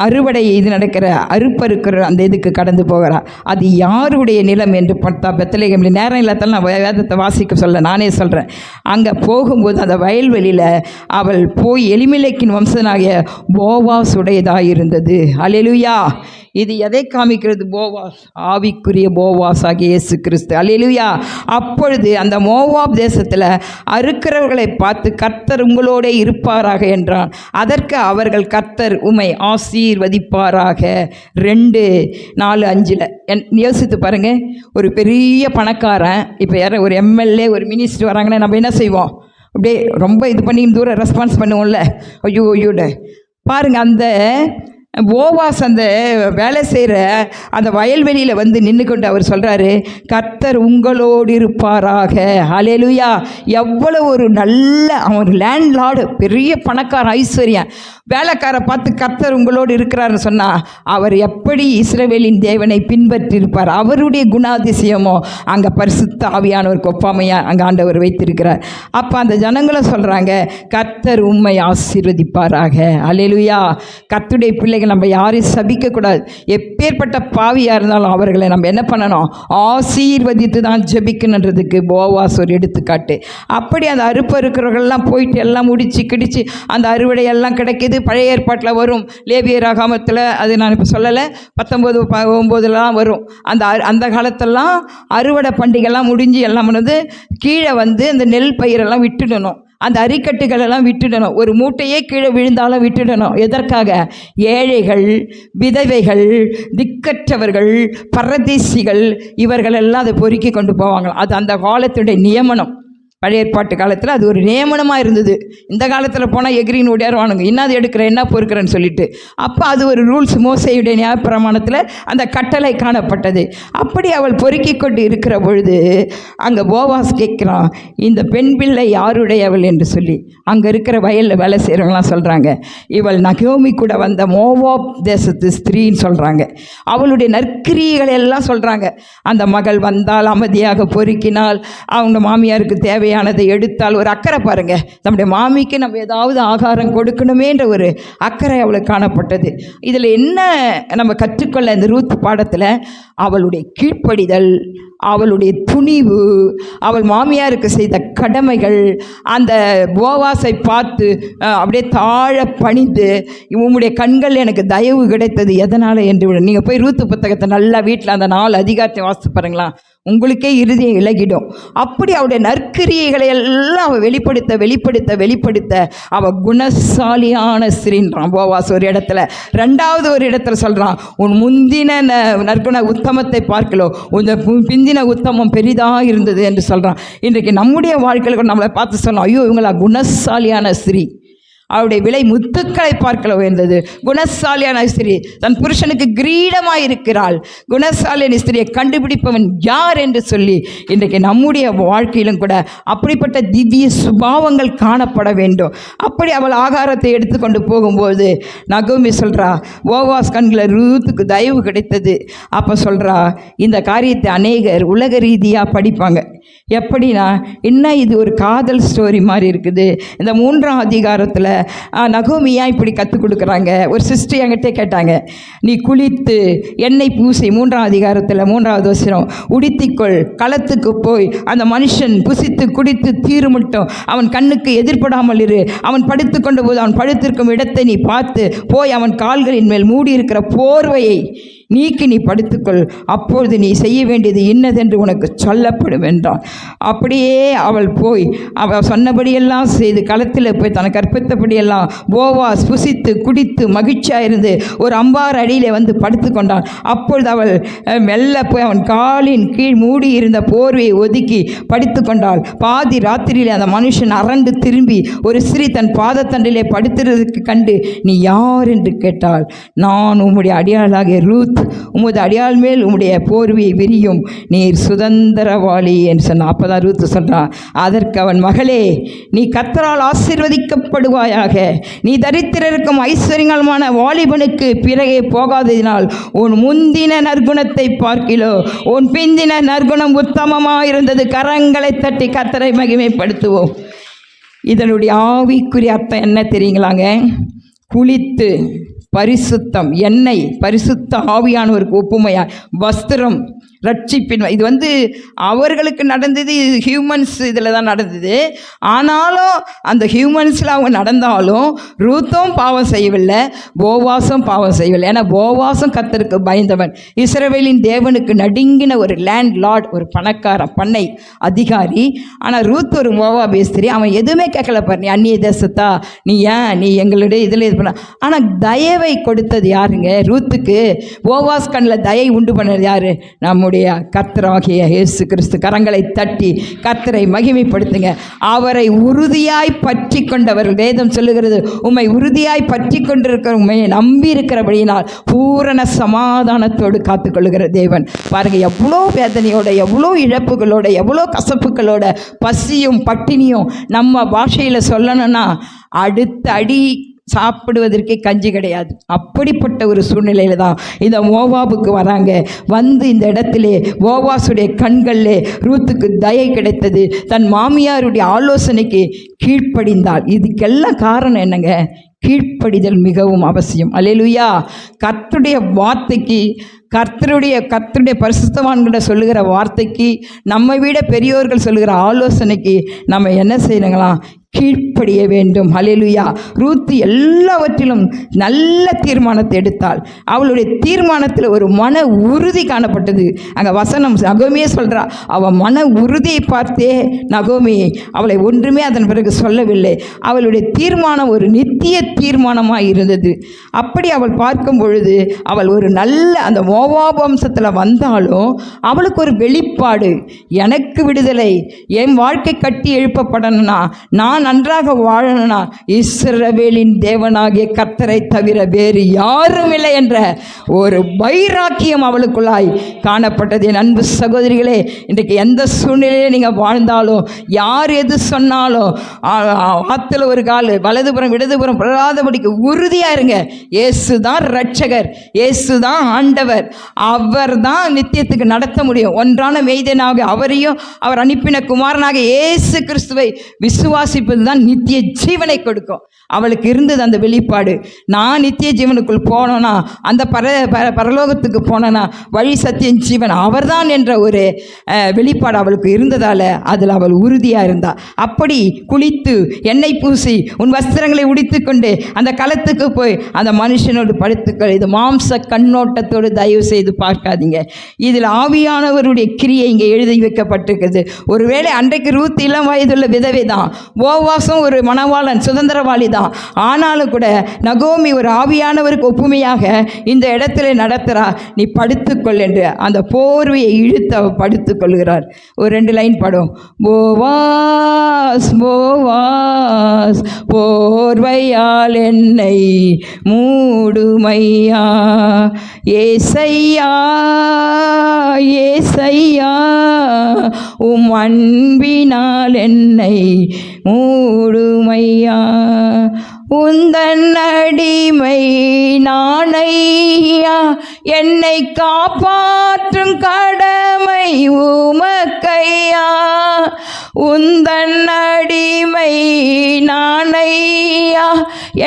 அறுவடை இது நடக்கிற அறுப்பறுக்கிற அந்த இதுக்கு கடந்து போகிறா. அது யாருடைய நிலம் என்று பார்த்தா பெத்லகேம். நேரம் இல்லாதாலும் நான் வேதத்தை வாசிக்க சொல்ல, நானே சொல்கிறேன். அங்கே போகும்போது அந்த வயல்வெளியில் அவள் போய் எலிமெலேக்கின் வம்சனாகிய போவாஸ் உடையதாக இருந்தது. அல்லேலூயா. இது எதை காமிக்கிறது? போவாஸ், ஆவிக்குரிய போவாஸ் ஆகிய இயேசு கிறிஸ்து. அல்லேலூயா. அப்பொழுது அந்த மோவாப் தேசத்தில் அறுக்கிறவர்களை பார்த்து கர்த்தர் உங்களோட இருப்பாராக என்றான். அதற்கு அவர்கள் கர்த்தர் உம்மை ஆசீர்வதிப்பாராக. 2:4-5 யோசித்து பாருங்கள். ஒரு பெரிய பணக்காரன் இப்போ யார ஒரு எம்எல்ஏ ஒரு மினிஸ்டர் வராங்கன்னா நம்ம என்ன செய்வோம்? அப்படியே ரொம்ப இது பண்ணி தூரம் ரெஸ்பான்ஸ் பண்ணுவோம்ல, ஐயோ ஐயோட. பாருங்கள், அந்த போவாஸ் அந்த வேலை செய்கிற அந்த வயல்வெளியில் வந்து நின்று கொண்டு அவர் சொல்கிறாரு, கர்த்தர் உங்களோடு இருப்பாராக. அல்லேலூயா. எவ்வளோ ஒரு நல்ல, அவன் லேண்ட் லார்டு, பெரிய பணக்கார, ஐஸ்வர்யம், வேலைக்காரை பார்த்து கர்த்தர் உங்களோடு இருக்கிறாருன்னு சொன்னால் அவர் எப்படி இஸ்ரவேலின் தேவனை பின்பற்றியிருப்பார்? அவருடைய குணாதிசயமோ அங்கே பரிசுத்த ஆவியானவருக்கு ஒப்பாமையாக அங்கே ஆண்டவர் வைத்திருக்கிறார். அப்போ அந்த ஜனங்களை சொல்கிறாங்க, கர்த்தர் உம்மை ஆசீர்வதிப்பாராக. அல்லேலூயா. கர்த்தருடைய பிள்ளைகள் நம்ம யாரையும் சபிக்கக்கூடாது. எப்பேற்பட்ட பாவியாக இருந்தாலும் அவர்களை நம்ம என்ன பண்ணணும்? ஆசீர்வதித்து தான் ஜெபிக்கணுன்றதுக்கு போவாஸ் ஒரு எடுத்துக்காட்டு. அப்படி அந்த அறுப்பு இருக்கிறவர்கள்லாம் போயிட்டு எல்லாம் முடிச்சு கிடிச்சு அந்த அறுவடையெல்லாம் கிடைக்கிது. பழைய ஏற்பாட்டில் வரும், லேவியராகமத்தில், அது நான் இப்போ சொல்லலை, 19:9 வரும். அந்த காலத்தெல்லாம் அறுவடை பண்டிகைலாம் முடிஞ்சு எல்லாம் வந்து கீழே வந்து அந்த நெல் பயிரெல்லாம் விட்டுடணும், அந்த அரிக்கட்டுகளெல்லாம் விட்டுடணும், ஒரு மூட்டையே கீழே விழுந்தாலும் விட்டுடணும். எதற்காக? ஏழைகள், விதவைகள், திக்கற்றவர்கள், பரதேசிகள், இவர்களெல்லாம் அதை பொறுக்கி கொண்டு போவாங்களாம். அது அந்த காலத்துடைய நியமனம். பழைய ஏற்பாட்டு காலத்தில் அது ஒரு நியமனமாக இருந்தது. இந்த காலத்தில் போனால் எகிரின்னு ஓடியாருவானுங்க, என்ன அது எடுக்கிறேன் என்ன பொறுக்கிறேன்னு சொல்லிட்டு. அப்போ அது ஒரு ரூல்ஸ், மோசேயுடைய நியாயப்பிரமாணத்தில் அந்த கட்டளை காணப்பட்டது. அப்படி அவள் பொறுக்கி கொண்டு இருக்கிற பொழுது அங்கே போவாஸ் கேட்குறான், இந்த பெண் பிள்ளை யாருடையவள் என்று சொல்லி. அங்கே இருக்கிற வயலில் வேலை செய்கிறவங்களாம் சொல்கிறாங்க, இவள் நகோமி கூட வந்த மோவாப் தேசத்து ஸ்திரீன்னு சொல்கிறாங்க. அவளுடைய நற்கிரியைகளை எல்லாம் சொல்கிறாங்க. அந்த மகள் வந்தால், அமைதியாக பொறுக்கினால், அவங்க மாமியாருக்கு தேவையானதை எடுத்தால், ஒரு அக்கறை பாருங்கள், நம்முடைய மாமிக்கு நம்ம ஏதாவது ஆகாரம் கொடுக்கணுமேன்ற ஒரு அக்கறை அவளுக்கு காணப்பட்டது. இதில் என்ன நம்ம கற்றுக்கொள்ள இந்த ரூத் பாடத்தில்? அவளுடைய கீழ்ப்படிதல், அவளுடைய துணிவு, அவள் மாமியாருக்கு செய்த கடமைகள், அந்த போவாஸை பார்த்து அப்படியே தாழ பணிந்து, உம்முடைய கண்கள் எனக்கு தயவு கிடைத்தது எதனால் என்று. நீங்கள் போய் ரூத்து புத்தகத்தை நல்லா வீட்டில் அந்த 4 அதிகாரத்தை வாசித்து பாருங்களா, உங்களுக்கே இறுதியை இழகிடும். அப்படி அவருடைய நற்கிரியைகளை எல்லாம் அவள் வெளிப்படுத்த அவள் குணசாலியான ஸ்திரீன்றான் போவாஸ் ஒரு இடத்துல. 2வது ஒரு இடத்துல சொல்கிறான், உன் முந்தின நற்குண உத்தமத்தை பார்க்கலோ உன் பிந்தின உத்தமம் பெரிதாக இருந்தது என்று சொல்கிறான். இன்றைக்கு நம்முடைய வாழ்க்கையில் நம்மளை பார்த்து சொல்லலாம், ஐயோ இவங்களா குணசாலியான ஸ்திரீ, அவருடைய விலை முத்துக்களை பார்க்கல உயர்ந்தது. குணசாலியான ஸ்திரீ தன் புருஷனுக்கு கிரீடமாக இருக்கிறாள். குணசாலியான ஸ்திரியை கண்டுபிடிப்பவன் யார் என்று சொல்லி இன்றைக்கு நம்முடைய வாழ்க்கையிலும் கூட அப்படிப்பட்ட திவ்ய சுபாவங்கள் காணப்பட வேண்டும். அப்படி அவள் ஆகாரத்தை எடுத்துக்கொண்டு போகும்போது நகோமி சொல்கிறா, போவாஸ் கண்களில் ரூத்துக்கு தயவு கிடைத்தது. அப்போ சொல்கிறா, இந்த காரியத்தை அநேகர் உலக ரீதியாக படிப்பாங்க. எப்படின்னா, இன்னும் இது ஒரு காதல் ஸ்டோரி மாதிரி இருக்குது. இந்த 3ஆம் அதிகாரத்தில் நகோமியா இப்படி கற்றுக் கொடுக்குறாங்க. ஒரு சிஸ்டர் என்கிட்ட கேட்டாங்க, நீ குளித்து எண்ணெய் பூசி 3ஆம் அதிகாரத்தில் 3வது வசனம், உடுத்திக்கொள், களத்துக்கு போய் அந்த மனுஷன் புசித்து குடித்து தீருமட்டும் அவன் கண்ணுக்கு எதிர்படாமல் இரு, அவன் படுத்து கொண்ட போது அவன் படுத்திருக்கும் இடத்தை நீ பார்த்து போய் அவன் கால்களின் மேல் மூடியிருக்கிற போர்வையை நீக்கி நீ படுத்துக்கொள், அப்பொழுது நீ செய்ய வேண்டியது இன்னதென்று உனக்கு சொல்லப்படும் என்றான். அப்படியே அவள் போய் அவள் சொன்னபடியெல்லாம் செய்து களத்தில் போய் தனக்கு கற்பித்தபடியெல்லாம் போவாஸ் புசித்து குடித்து மகிழ்ச்சியாக இருந்து ஒரு அம்பார் அடியிலே வந்து படுத்து கொண்டான். அப்பொழுது அவள் மெல்ல போய் அவன் காலின் கீழ் மூடி இருந்த போர்வையை ஒதுக்கி படுத்து கொண்டாள். பாதி ராத்திரியிலே அந்த மனுஷன் அரண்டு திரும்பி ஒரு ஸ்திரீ தன் பாதத்தண்டிலே படுத்துறதுக்கு கண்டு நீ யார் என்று கேட்டாள். நான் உம்முடைய அடியாளாகிய ரூத் உமது அடியாள் மேல் உம்முடைய போர்வையை விரியும், நீர் சுதந்திரவாளி என்று சொன்னான். அப்போதான் ரூத்து சொல்கிறான். அதற்கு அவன், மகளே, நீ கர்த்தரால் ஆசீர்வதிக்கப்படுவாயாக. நீ தரித்திரருக்கும் ஐஸ்வர்யங்களுமான வாலிபனுக்கு பிறகே போகாததினால் உன் முந்தின நற்குணத்தை பார்க்கிலோ உன் பிந்தின நற்குணம் உத்தமமாக இருந்தது. கரங்களை தட்டி கர்த்தரை மகிமைப்படுத்துவோம். இதனுடைய ஆவிக்குரிய அர்த்தம் என்ன தெரியுங்களாங்க? குளித்து பரிசுத்தம், எண்ணெய், பரிசுத்த ஆவியானவருக்கு ஒப்புமையா, வஸ்திரம், ரட்சிப்பின். இது அவர்களுக்கு நடந்தது, ஹியூமன்ஸ் இதில் தான் நடந்தது. ஆனாலும் அந்த ஹியூமன்ஸில் அவங்க நடந்தாலும் ரூத்தும் பாவம் செய்யவில்லை, போவாசும் பாவம் செய்யவில்லை. ஏன்னா போவாசும் கர்த்தருக்கு பயந்தவன், இஸ்ரவேலின் தேவனுக்கு நடுங்கின ஒரு லேண்ட் லார்ட், ஒரு பணக்காரன், பண்ணை அதிகாரி. ஆனால் ரூத் ஒரு மோவாபியஸ்திரி. அவன் எதுவுமே கேட்கல பாரு, நீ அந்நிய தேசத்தா, நீ ஏன் நீ எங்களுடைய இதில் இது பண்ண. ஆனால் தயவை கொடுத்தது யாருங்க? ரூத்துக்கு போவாஸ் கண்ணில் தயை உண்டு பண்ணது யாரு? நம்முடைய கர்த்தராகிய இயேசு கிறிஸ்து. கரங்களை தட்டி கர்த்தரை மகிமைப்படுத்துங்க. அவரை உறுதியாய் பற்றி கொண்டவர். வேதம் சொல்லுகிறது, உம்மை உறுதியாய் பற்றி கொண்டிருக்கிற, உண்மை நம்பி இருக்கிறபடியினால் பூரண சமாதானத்தோடு காத்துக்கொள்ளுகிற தேவன். பாருங்க, எவ்வளோ வேதனையோட, எவ்வளோ இழப்புகளோட, எவ்வளோ கசப்புகளோட, பசியும் பட்டினியும். நம்ம பாஷையில் சொல்லணும்னா அடுத்த அடி சாப்பிடுவதற்கே கஞ்சி கிடையாது. அப்படிப்பட்ட ஒரு சூழ்நிலையில் தான் இந்த மோவாபுக்கு வராங்க. இந்த இடத்திலே போவாசுடைய கண்களிலே ரூத்துக்கு தயை கிடைத்தது. தன் மாமியாருடைய ஆலோசனைக்கு கீழ்ப்படிந்தாள். இதுக்கெல்லாம் காரணம் என்னங்க? கீழ்ப்படிதல் மிகவும் அவசியம். அல்லேலூயா. கர்த்தருடைய வார்த்தைக்கு, கர்த்தருடைய பரிசுத்தவான்கிட்ட சொல்லுகிற வார்த்தைக்கு, நம்மை விட பெரியோர்கள் சொல்லுகிற ஆலோசனைக்கு நம்ம என்ன செய்யணுங்களாம்? கீழ்ப்படிய வேண்டும். ஹல்லேலூயா. ரூத் எல்லாவற்றிலும் நல்ல தீர்மானத்தை எடுத்தாள். அவளுடைய தீர்மானத்தில் ஒரு மன உறுதி காணப்பட்டது. அங்கே வசனம் நகோமியே சொல்கிறா, அவள் மன உறுதியை பார்த்தே நகோமி அவளை ஒன்றுமே அதன் பிறகு சொல்லவில்லை. அவளுடைய தீர்மானம் ஒரு நித்திய தீர்மானமாக இருந்தது. அப்படி அவள் பார்க்கும் பொழுது அவள் ஒரு நல்ல அந்த மோவாப் வம்சத்தில் வந்தாலும் அவளுக்கு ஒரு வெளிப்பாடு, எனக்கு விடுதலை, என் வாழ்க்கை கட்டி எழுப்பப்படணும்னா, நான் நன்றாக வாழணும்னா இஸ்ரவேலின் தேவனாகிய கர்த்தரை தவிர வேறு யாரும் இல்லை என்ற ஒரு வைராக்கியம் அவளுக்குள்ளாய் காணப்பட்டது. என் அன்பு சகோதரிகளே, இன்றைக்கு எந்த சூழ்நிலையிலே நீங்கள் வாழ்ந்தாலும், யார் எது சொன்னாலும், ஆற்றுல ஒரு கால் வலதுபுறம் இடதுபுறம் படாதபடிக்கு உறுதியாக இருங்க. இயேசு தான் ரட்சகர், இயேசு தான் ஆண்டவர், அவர் தான் நித்தியத்துக்கு நடத்த முடியும். ஒன்றான மெய்தனாக அவரையும் அவர் அனுப்பின குமாரனாக இயேசு கிறிஸ்துவை விசுவாசிப்பது தான் நித்திய ஜீவனை கொடுக்கும். அவளுக்கு இருந்தது அந்த வெளிப்பாடு. நான் நித்திய ஜீவனுக்குள் போனோன்னா, அந்த பரலோகத்துக்கு போனோன்னா வழி சத்தியம் ஜீவன் அவர்தான் என்ற ஒரு வெளிப்பாடு அவளுக்கு இருந்ததால் அதில் அவள் உறுதியாக இருந்தாள். அப்படி குளித்து எண்ணெய் பூசி உன் வஸ்திரங்களை உடித்து கொண்டு அந்த களத்துக்கு போய் அந்த மனுஷனோடு படுத்துக்கள். இது மாம்ச கண்ணோட்டத்தோடு தயவு செய்து பார்க்காதீங்க. இதில் ஆவியானவருடைய கிரியை இங்கே எழுதி வைக்கப்பட்டிருக்கிறது. ஒருவேளை அன்றைக்கு ரூத் இளம் வயதுள்ள விதவை தான், போவாசும் ஒரு மணவாளன் சுதந்திரவாளி தான். ஆனாலும் கூட நகோமி ஒரு ஆவியானவருக்கு ஒப்புமையாக இந்த இடத்துல நடத்துகிறா. நீ படுத்துக்கொள் என்று அந்த போர்வையை இழுத்து அவர் படுத்துக்கொள்கிறார். ஒரு 2 லைன் பாடும். போவாஸ் போவாஸ் போர்வையால் என்னை மூடுமையா, ஏசையா ஏசையா உம் அன்பினால் என்னை மூடுமையா, உந்தன் அடிமை நானையா, என்னை காப்பாற்றும் கடமை உமக்கையா, உந்தன் அடிமை நானையா,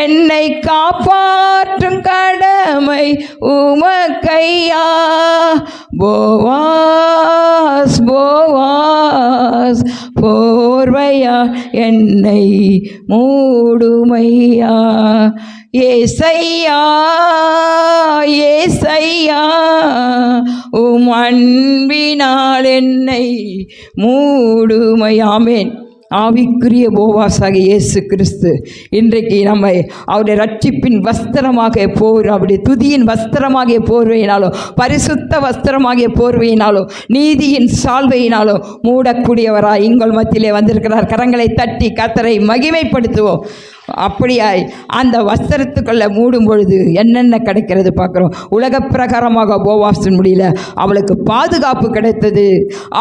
என்னை காப்பாற்றும் கடமை உமக்கையா, போவாஸ் போவாஸ் போர்வையா என்னை மூடுமையா, ஏசையா ஏசையா உம் அன்பினால் என்னை மூடுமையாமேன். ஆவிக்குரிய போவாசாக இயேசு கிறிஸ்து இன்றைக்கு நம்மை அவருடைய ரட்சிப்பின் வஸ்திரமாக அவருடைய துதியின் வஸ்திரமாகிய போர்வையினாலும், பரிசுத்த வஸ்திரமாகிய போர்வையினாலும், நீதியின் சால்வையினாலும் மூடக்கூடியவராய் எங்கள் மத்தியிலே வந்திருக்கிறார். கரங்களை தட்டி கர்த்தரை மகிமைப்படுத்துவோம். அப்படியாய் அந்த வஸ்திரத்துக்குள்ள மூடும் பொழுது என்னென்ன கிடைக்கிறது பார்க்குறோம். உலக பிரகாரமாக போவாசின் முடியல, அவளுக்கு பாதுகாப்பு கிடைத்தது,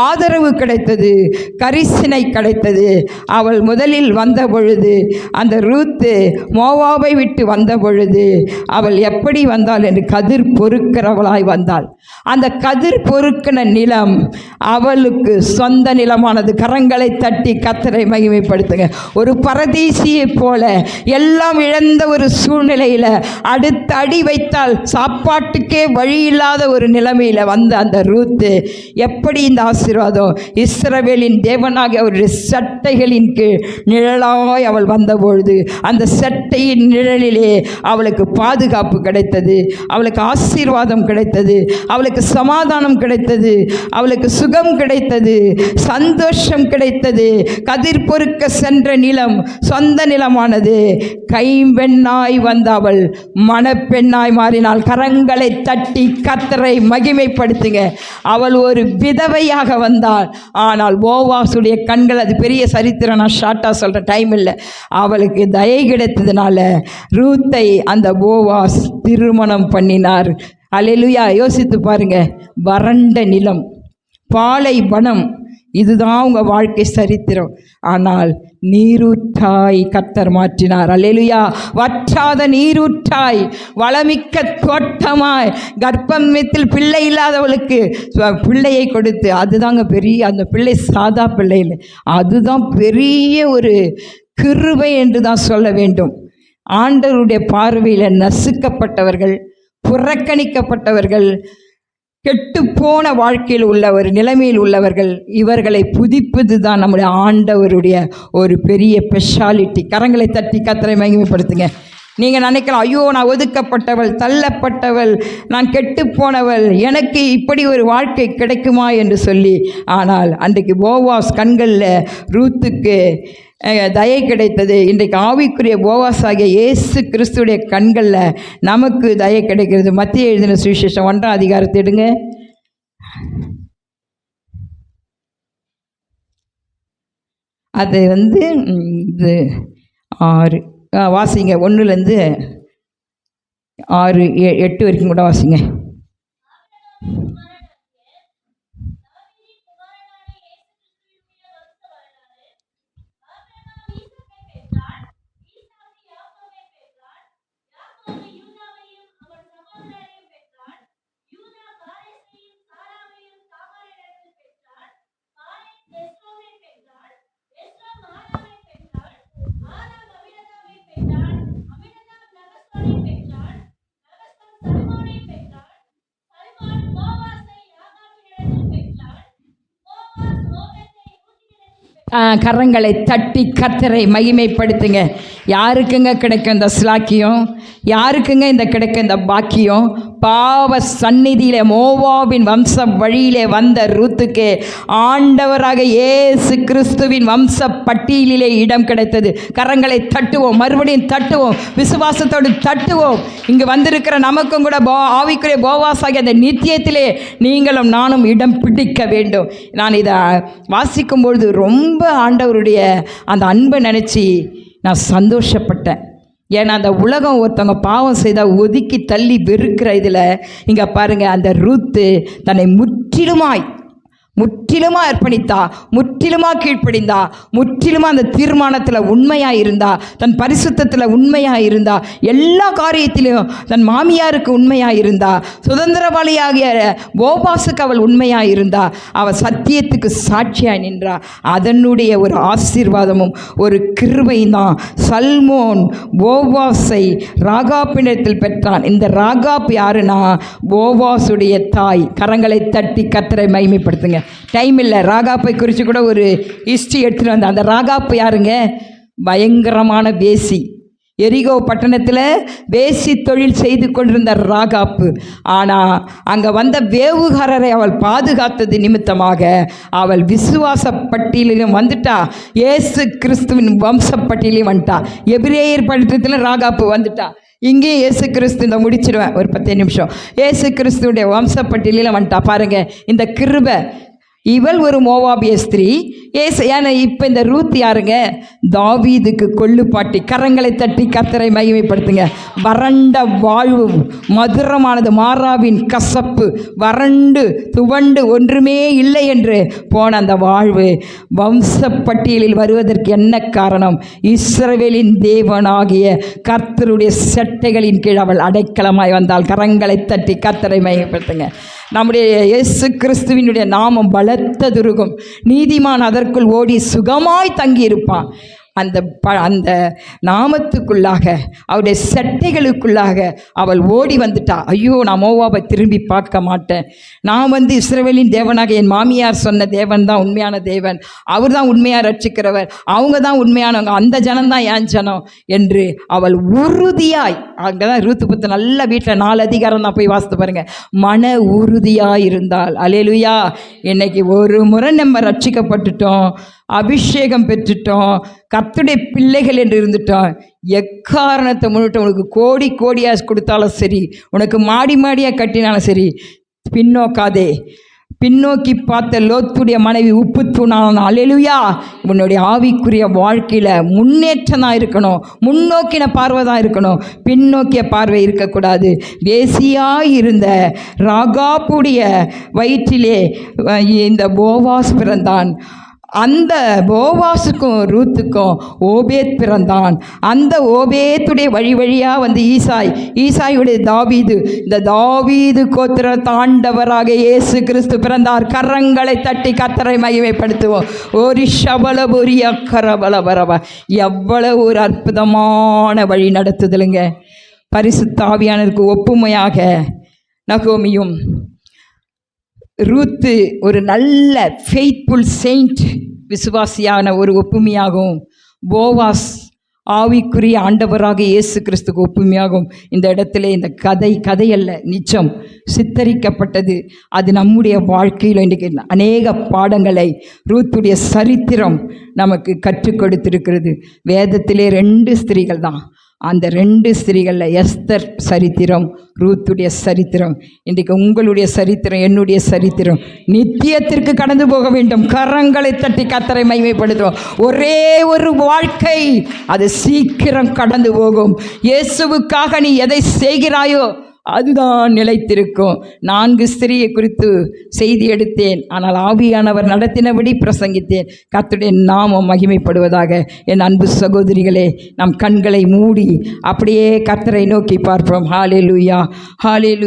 ஆதரவு கிடைத்தது, கரிசனை கிடைத்தது. அவள் முதலில் வந்த பொழுது, அந்த ரூத்து மோவாபை விட்டு வந்த பொழுது அவள் எப்படி வந்தாள் என்று கதிர் பொறுக்கிறவளாய் வந்தாள். அந்த கதிர் பொறுக்கின நிலம் அவளுக்கு சொந்த நிலமானது. கரங்களை தட்டி கர்த்தரை மகிமைப்படுத்துங்க. ஒரு பரதேசியை போல எல்லாம் இழந்த ஒரு சூழ்நிலையில் அடுத்த அடி வைத்தால் சாப்பாட்டுக்கே வழி இல்லாத ஒரு நிலைமையில் வந்த அந்த ரூத்து எப்படி இந்த ஆசீர்வாதம், இஸ்ரவேலின் தேவனாகிய அவருடைய சட்டைகளின் கீழ் நிழலாய் அவள் வந்தபொழுது அந்த சட்டையின் நிழலிலே அவளுக்கு பாதுகாப்பு கிடைத்தது, அவளுக்கு ஆசீர்வாதம் கிடைத்தது, அவளுக்கு சமாதானம் கிடைத்தது, அவளுக்கு சுகம் கிடைத்தது, சந்தோஷம் கிடைத்தது. கதிர் பொறுக்க சென்ற நிலம் சொந்த நிலமானது. கைம்பெண்ணாய் வந்த அவள் மணப்பெண்ணாய் மாறினாள். கரங்களை தட்டி கர்த்தரை மகிமைப்படுத்துங்க. அவள் ஒரு விதவையாக வந்தாள். ஆனால் போவாசுடைய கண்கள், அது பெரிய சரித்திரம், நான் ஷார்ட்டாக சொல்கிற டைம் இல்லை. அவளுக்கு தயை கிடைத்ததுனால ரூத்தை அந்த போவாஸ் திருமணம் பண்ணினார். அல்லேலூயா. யோசித்து பாருங்க, வறண்ட நிலம், பாலை வனம், இதுதான் உங்கள் வாழ்க்கை சரித்திரம். ஆனால் நீரூற்றாய் கர்த்தர் மாற்றினார். அல்லேலூயா. வற்றாத நீரூற்றாய், வளமிக்க தோட்டமாய், கர்ப்பத்தில் பிள்ளை இல்லாதவளுக்கு பிள்ளையை கொடுத்து, அதுதாங்க பெரிய, அந்த பிள்ளை சாதா பிள்ளை இல்லை, அதுதான் பெரிய ஒரு கிருபை என்று தான் சொல்ல வேண்டும். ஆண்டவருடைய பார்வையில் நசுக்கப்பட்டவர்கள், புறக்கணிக்கப்பட்டவர்கள், கெட்டுப்போன வாழ்க்கையில் உள்ள ஒரு நிலைமையில் உள்ளவர்கள், இவர்களை புதுப்பிப்பது தான் நம்முடைய ஆண்டவருடைய ஒரு பெரிய ஸ்பெஷாலிட்டி. கரங்களை தட்டி கர்த்தரை மகிமைப்படுத்துங்க. நீங்கள் நினைக்கலாம், ஐயோ நான் ஒதுக்கப்பட்டவள், தள்ளப்பட்டவள், நான் கெட்டுப்போனவள், எனக்கு இப்படி ஒரு வாழ்க்கை கிடைக்குமா என்று சொல்லி. ஆனால் அன்றைக்கு போவாஸ் கண்களில் ரூத்துக்கு தயை கிடைத்தது. இன்றைக்கு ஆவிக்குரிய போவாஸ் ஆகிய இயேசு கிறிஸ்துடைய கண்களில் நமக்கு தயை கிடைக்கிறது. மத்திய எழுதின சுவிசேஷம் 1ஆம் அதிகாரத்தை எடுங்க. அது இது 6 வாசிங்க, 1லேருந்து 6, 8 வரைக்கும் கூட வாசிங்க. கரங்களை தட்டி கர்த்தரை மகிமைப்படுத்துங்க. யாருக்குங்க கிடைக்கும் இந்த ஸ்லாக்கியம்? யாருக்குங்க இந்த கிடைக்கும் இந்த பாக்கியம்? பாவ சந்நிதியிலே மோவாபின் வம்ச வழியிலே வந்த ரூத்துக்கு ஆண்டவராக இயேசு கிறிஸ்துவின் வம்ச பட்டியலிலே இடம் கிடைத்தது. கரங்களை தட்டுவோம், மறுபடியும் தட்டுவோம், விசுவாசத்தோடு தட்டுவோம். இங்கு வந்திருக்கிற நமக்கும் கூட ஆவிக்குரிய போவாசாகிய அந்த நித்தியத்திலே நீங்களும் நானும் இடம் பிடிக்க வேண்டும். நான் இதை வாசிக்கும்பொழுது ரொம்ப ஆண்டவருடைய அந்த அன்பை நினச்சி நான் சந்தோஷப்பட்டேன். ஏன்னா அந்த உலகம் ஒருத்தவங்க பாவம் செய்தால் ஒதுக்கி தள்ளி வெறுக்கிற இதில் இங்கே பாருங்கள், அந்த ரூத்து தன்னை முற்றிலுமாக அர்ப்பணித்தா, முற்றிலுமாக கீழ்ப்படிந்தா, முற்றிலுமாக அந்த தீர்மானத்தில் உண்மையாக இருந்தா, தன் பரிசுத்தத்தில் உண்மையாக இருந்தா, எல்லா காரியத்திலையும் தன் மாமியாருக்கு உண்மையாக இருந்தா, சுதந்திரவாளியாகிய போவாசுக்கு அவள் உண்மையாக இருந்தா, அவள் சத்தியத்துக்கு சாட்சியாக நின்றா. அதனுடைய ஒரு ஆசீர்வாதமும் ஒரு கிருபையும் தான் சல்மோன் போவாஸை ராகாப்பினிடத்தில் பெற்றான். இந்த ராகாப் யாருன்னா போவாசுடைய தாய். கரங்களை தட்டி கர்த்தரை மகிமைப்படுத்துங்க. டைம் இல்லை, ராகாப்பை குறித்து கூட ஒரு ஹிஸ்ட்ரி எடுத்துகிட்டு வந்தேன். அந்த ராகாப்பு யாருங்க? பயங்கரமான வேசி. எரிகோ பட்டணத்தில் வேசி தொழில் செய்து கொண்டிருந்த ராகாப்பு. ஆனால் அங்கே வந்த வேவுகாரரை அவள் பாதுகாத்தது நிமித்தமாக அவள் விசுவாச பட்டியலிலும் வந்துட்டா, இயேசு கிறிஸ்துவின் வம்சப்பட்டியலையும் வந்துட்டா. எபிரேயர் பட்டணத்தில் ராகாப்பு வந்துட்டா. இங்கேயும் இயேசு கிறிஸ்து, இந்த முடிச்சிடுவேன் ஒரு 10 நிமிஷம், இயேசு கிறிஸ்துடைய வம்சப்பட்டியலில் வந்துட்டா. பாருங்கள், இந்த கிருபை இவள் ஒரு மோவாபிய ஸ்திரீ. ஏன்னா இப்போ இந்த ரூத் யாருங்க? தாவீதுக்கு கொள்ளுப்பாட்டி. கரங்களை தட்டி கர்த்தரை மகிமைப்படுத்துங்க. வறண்ட வாழ்வு மதுரமானது, மாறாவின் கசப்பு, வறண்டு துவண்டு ஒன்றுமே இல்லை என்று போன அந்த வாழ்வு வம்சப்பட்டியலில் வருவதற்கு என்ன காரணம்? இஸ்ரவேலின் தேவனாகிய கர்த்தருடைய சட்டைகளின் கீழ் அவள் அடைக்கலமாய் வந்தால். கரங்களை தட்டி கர்த்தரை மகிமைப்படுத்துங்க. நம்முடைய இயேசு கிறிஸ்துவினுடைய நாமம் பலத்த துருகம். நீதிமான் அதற்குள் ஓடி சுகமாய் தங்கியிருப்பான். அந்த நாமத்துக்குள்ளாக, அவருடைய சட்டைகளுக்குள்ளாக அவள் ஓடி வந்துட்டா. ஐயோ, நான் மோவாபை திரும்பி பார்க்க மாட்டேன். நான் இஸ்ரவேலின் தேவனாக என் மாமியார் சொன்ன தேவன் தான் உண்மையான தேவன், அவர் தான் உண்மையாக ரட்சிக்கிறவர், அவங்க தான் உண்மையானவங்க, அந்த ஜனம்தான் என் ஜனம் என்று அவள் உறுதியாய், அங்கே தான் ரூத்து புத்து நல்ல வீட்டில் 4 அதிகாரம் தான் போய் வாசித்து பாருங்க, மன உறுதியாய் இருந்தால். அல்லேலூயா. இன்னைக்கு ஒரு முறை நம்ம ரட்சிக்கப்பட்டுட்டோம், அபிஷேகம் பெற்றுட்டோம், கர்த்தருடைய பிள்ளைகள் என்று இருந்துட்டோம், எக்காரணத்தை முன்னிட்டு உனக்கு கோடி கோடியாக கொடுத்தாலும் சரி, உனக்கு மாடி மாடியாக கட்டினாலும் சரி, பின்னோக்காதே. பின்னோக்கி பார்த்த லோத்துடைய மனைவி உப்பு தூணான. அல்லேலூயா. உன்னுடைய ஆவிக்குரிய வாழ்க்கையில் முன்னேற்றம் தான் இருக்கணும், முன்னோக்கின பார்வை தான் இருக்கணும், பின்னோக்கிய பார்வை இருக்கக்கூடாது. வேசியாய் இருந்த ராகாப்புடைய வயிற்றிலே இந்த போவாஸ் பிறந்தான். அந்த போவாஸுக்கும் ரூத்துக்கும் ஓபேத் பிறந்தான். அந்த ஓபேத்துடைய வழி வழியாக ஈசாயுடைய தாவீது, இந்த தாவீது கோத்திர தாண்டவராக இயேசு கிறிஸ்து பிறந்தார். கரங்களை தட்டி கர்த்தரை மகிமைப்படுத்துவோம். ஒரு ஷபலபுரி அக்கரபலபரவ. எவ்வளவு ஒரு அற்புதமான வழி நடத்துதலுங்க. பரிசுத்த ஆவியானவருக்கு ஒப்புமையாக நகோமியும் ரூத்து ஒரு நல்ல ஃபெய்த்ஃபுல் செயின்ட், விசுவாசியான ஒரு ஒப்புமையாகவும், போவாஸ் ஆவிக்குரிய ஆண்டவராக இயேசு கிறிஸ்துக்கு ஒப்புமையாகவும் இந்த இடத்துல இந்த கதையல்ல, நிச்சயம் சித்தரிக்கப்பட்டது. அது நம்முடைய வாழ்க்கையில் இன்றைக்கு அநேக பாடங்களை ரூத்துடைய சரித்திரம் நமக்கு கற்றுக் கொடுத்திருக்கிறது. வேதத்திலே 2 ஸ்திரீகள் தான். அந்த 2 ஸ்திரீகளில் எஸ்தர் சரித்திரம், ரூத்துடைய சரித்திரம். இன்றைக்கு உங்களுடைய சரித்திரம், என்னுடைய சரித்திரம் நித்தியத்திற்கு கடந்து போக வேண்டும். கரங்களை தட்டி கர்த்தரை மகிமைப்படுத்துவோம். ஒரே ஒரு வாழ்க்கை, அது சீக்கிரம் கடந்து போகும். இயேசுவுக்காக நீ எதை செய்கிறாயோ அதுதான் நிலைத்திருக்கும். 4 ஸ்திரீயை குறித்து செய்தி எடுத்தேன், ஆனால் ஆவியானவர் நடத்தினபடி பிரசங்கித்தேன். கர்த்தருடைய நாமம் மகிமைப்படுவதாக. என் அன்பு சகோதரிகளே, நம் கண்களை மூடி அப்படியே கர்த்தரை நோக்கி பார்ப்போம். ஹல்லேலூயா, ஹல்லேலூயா.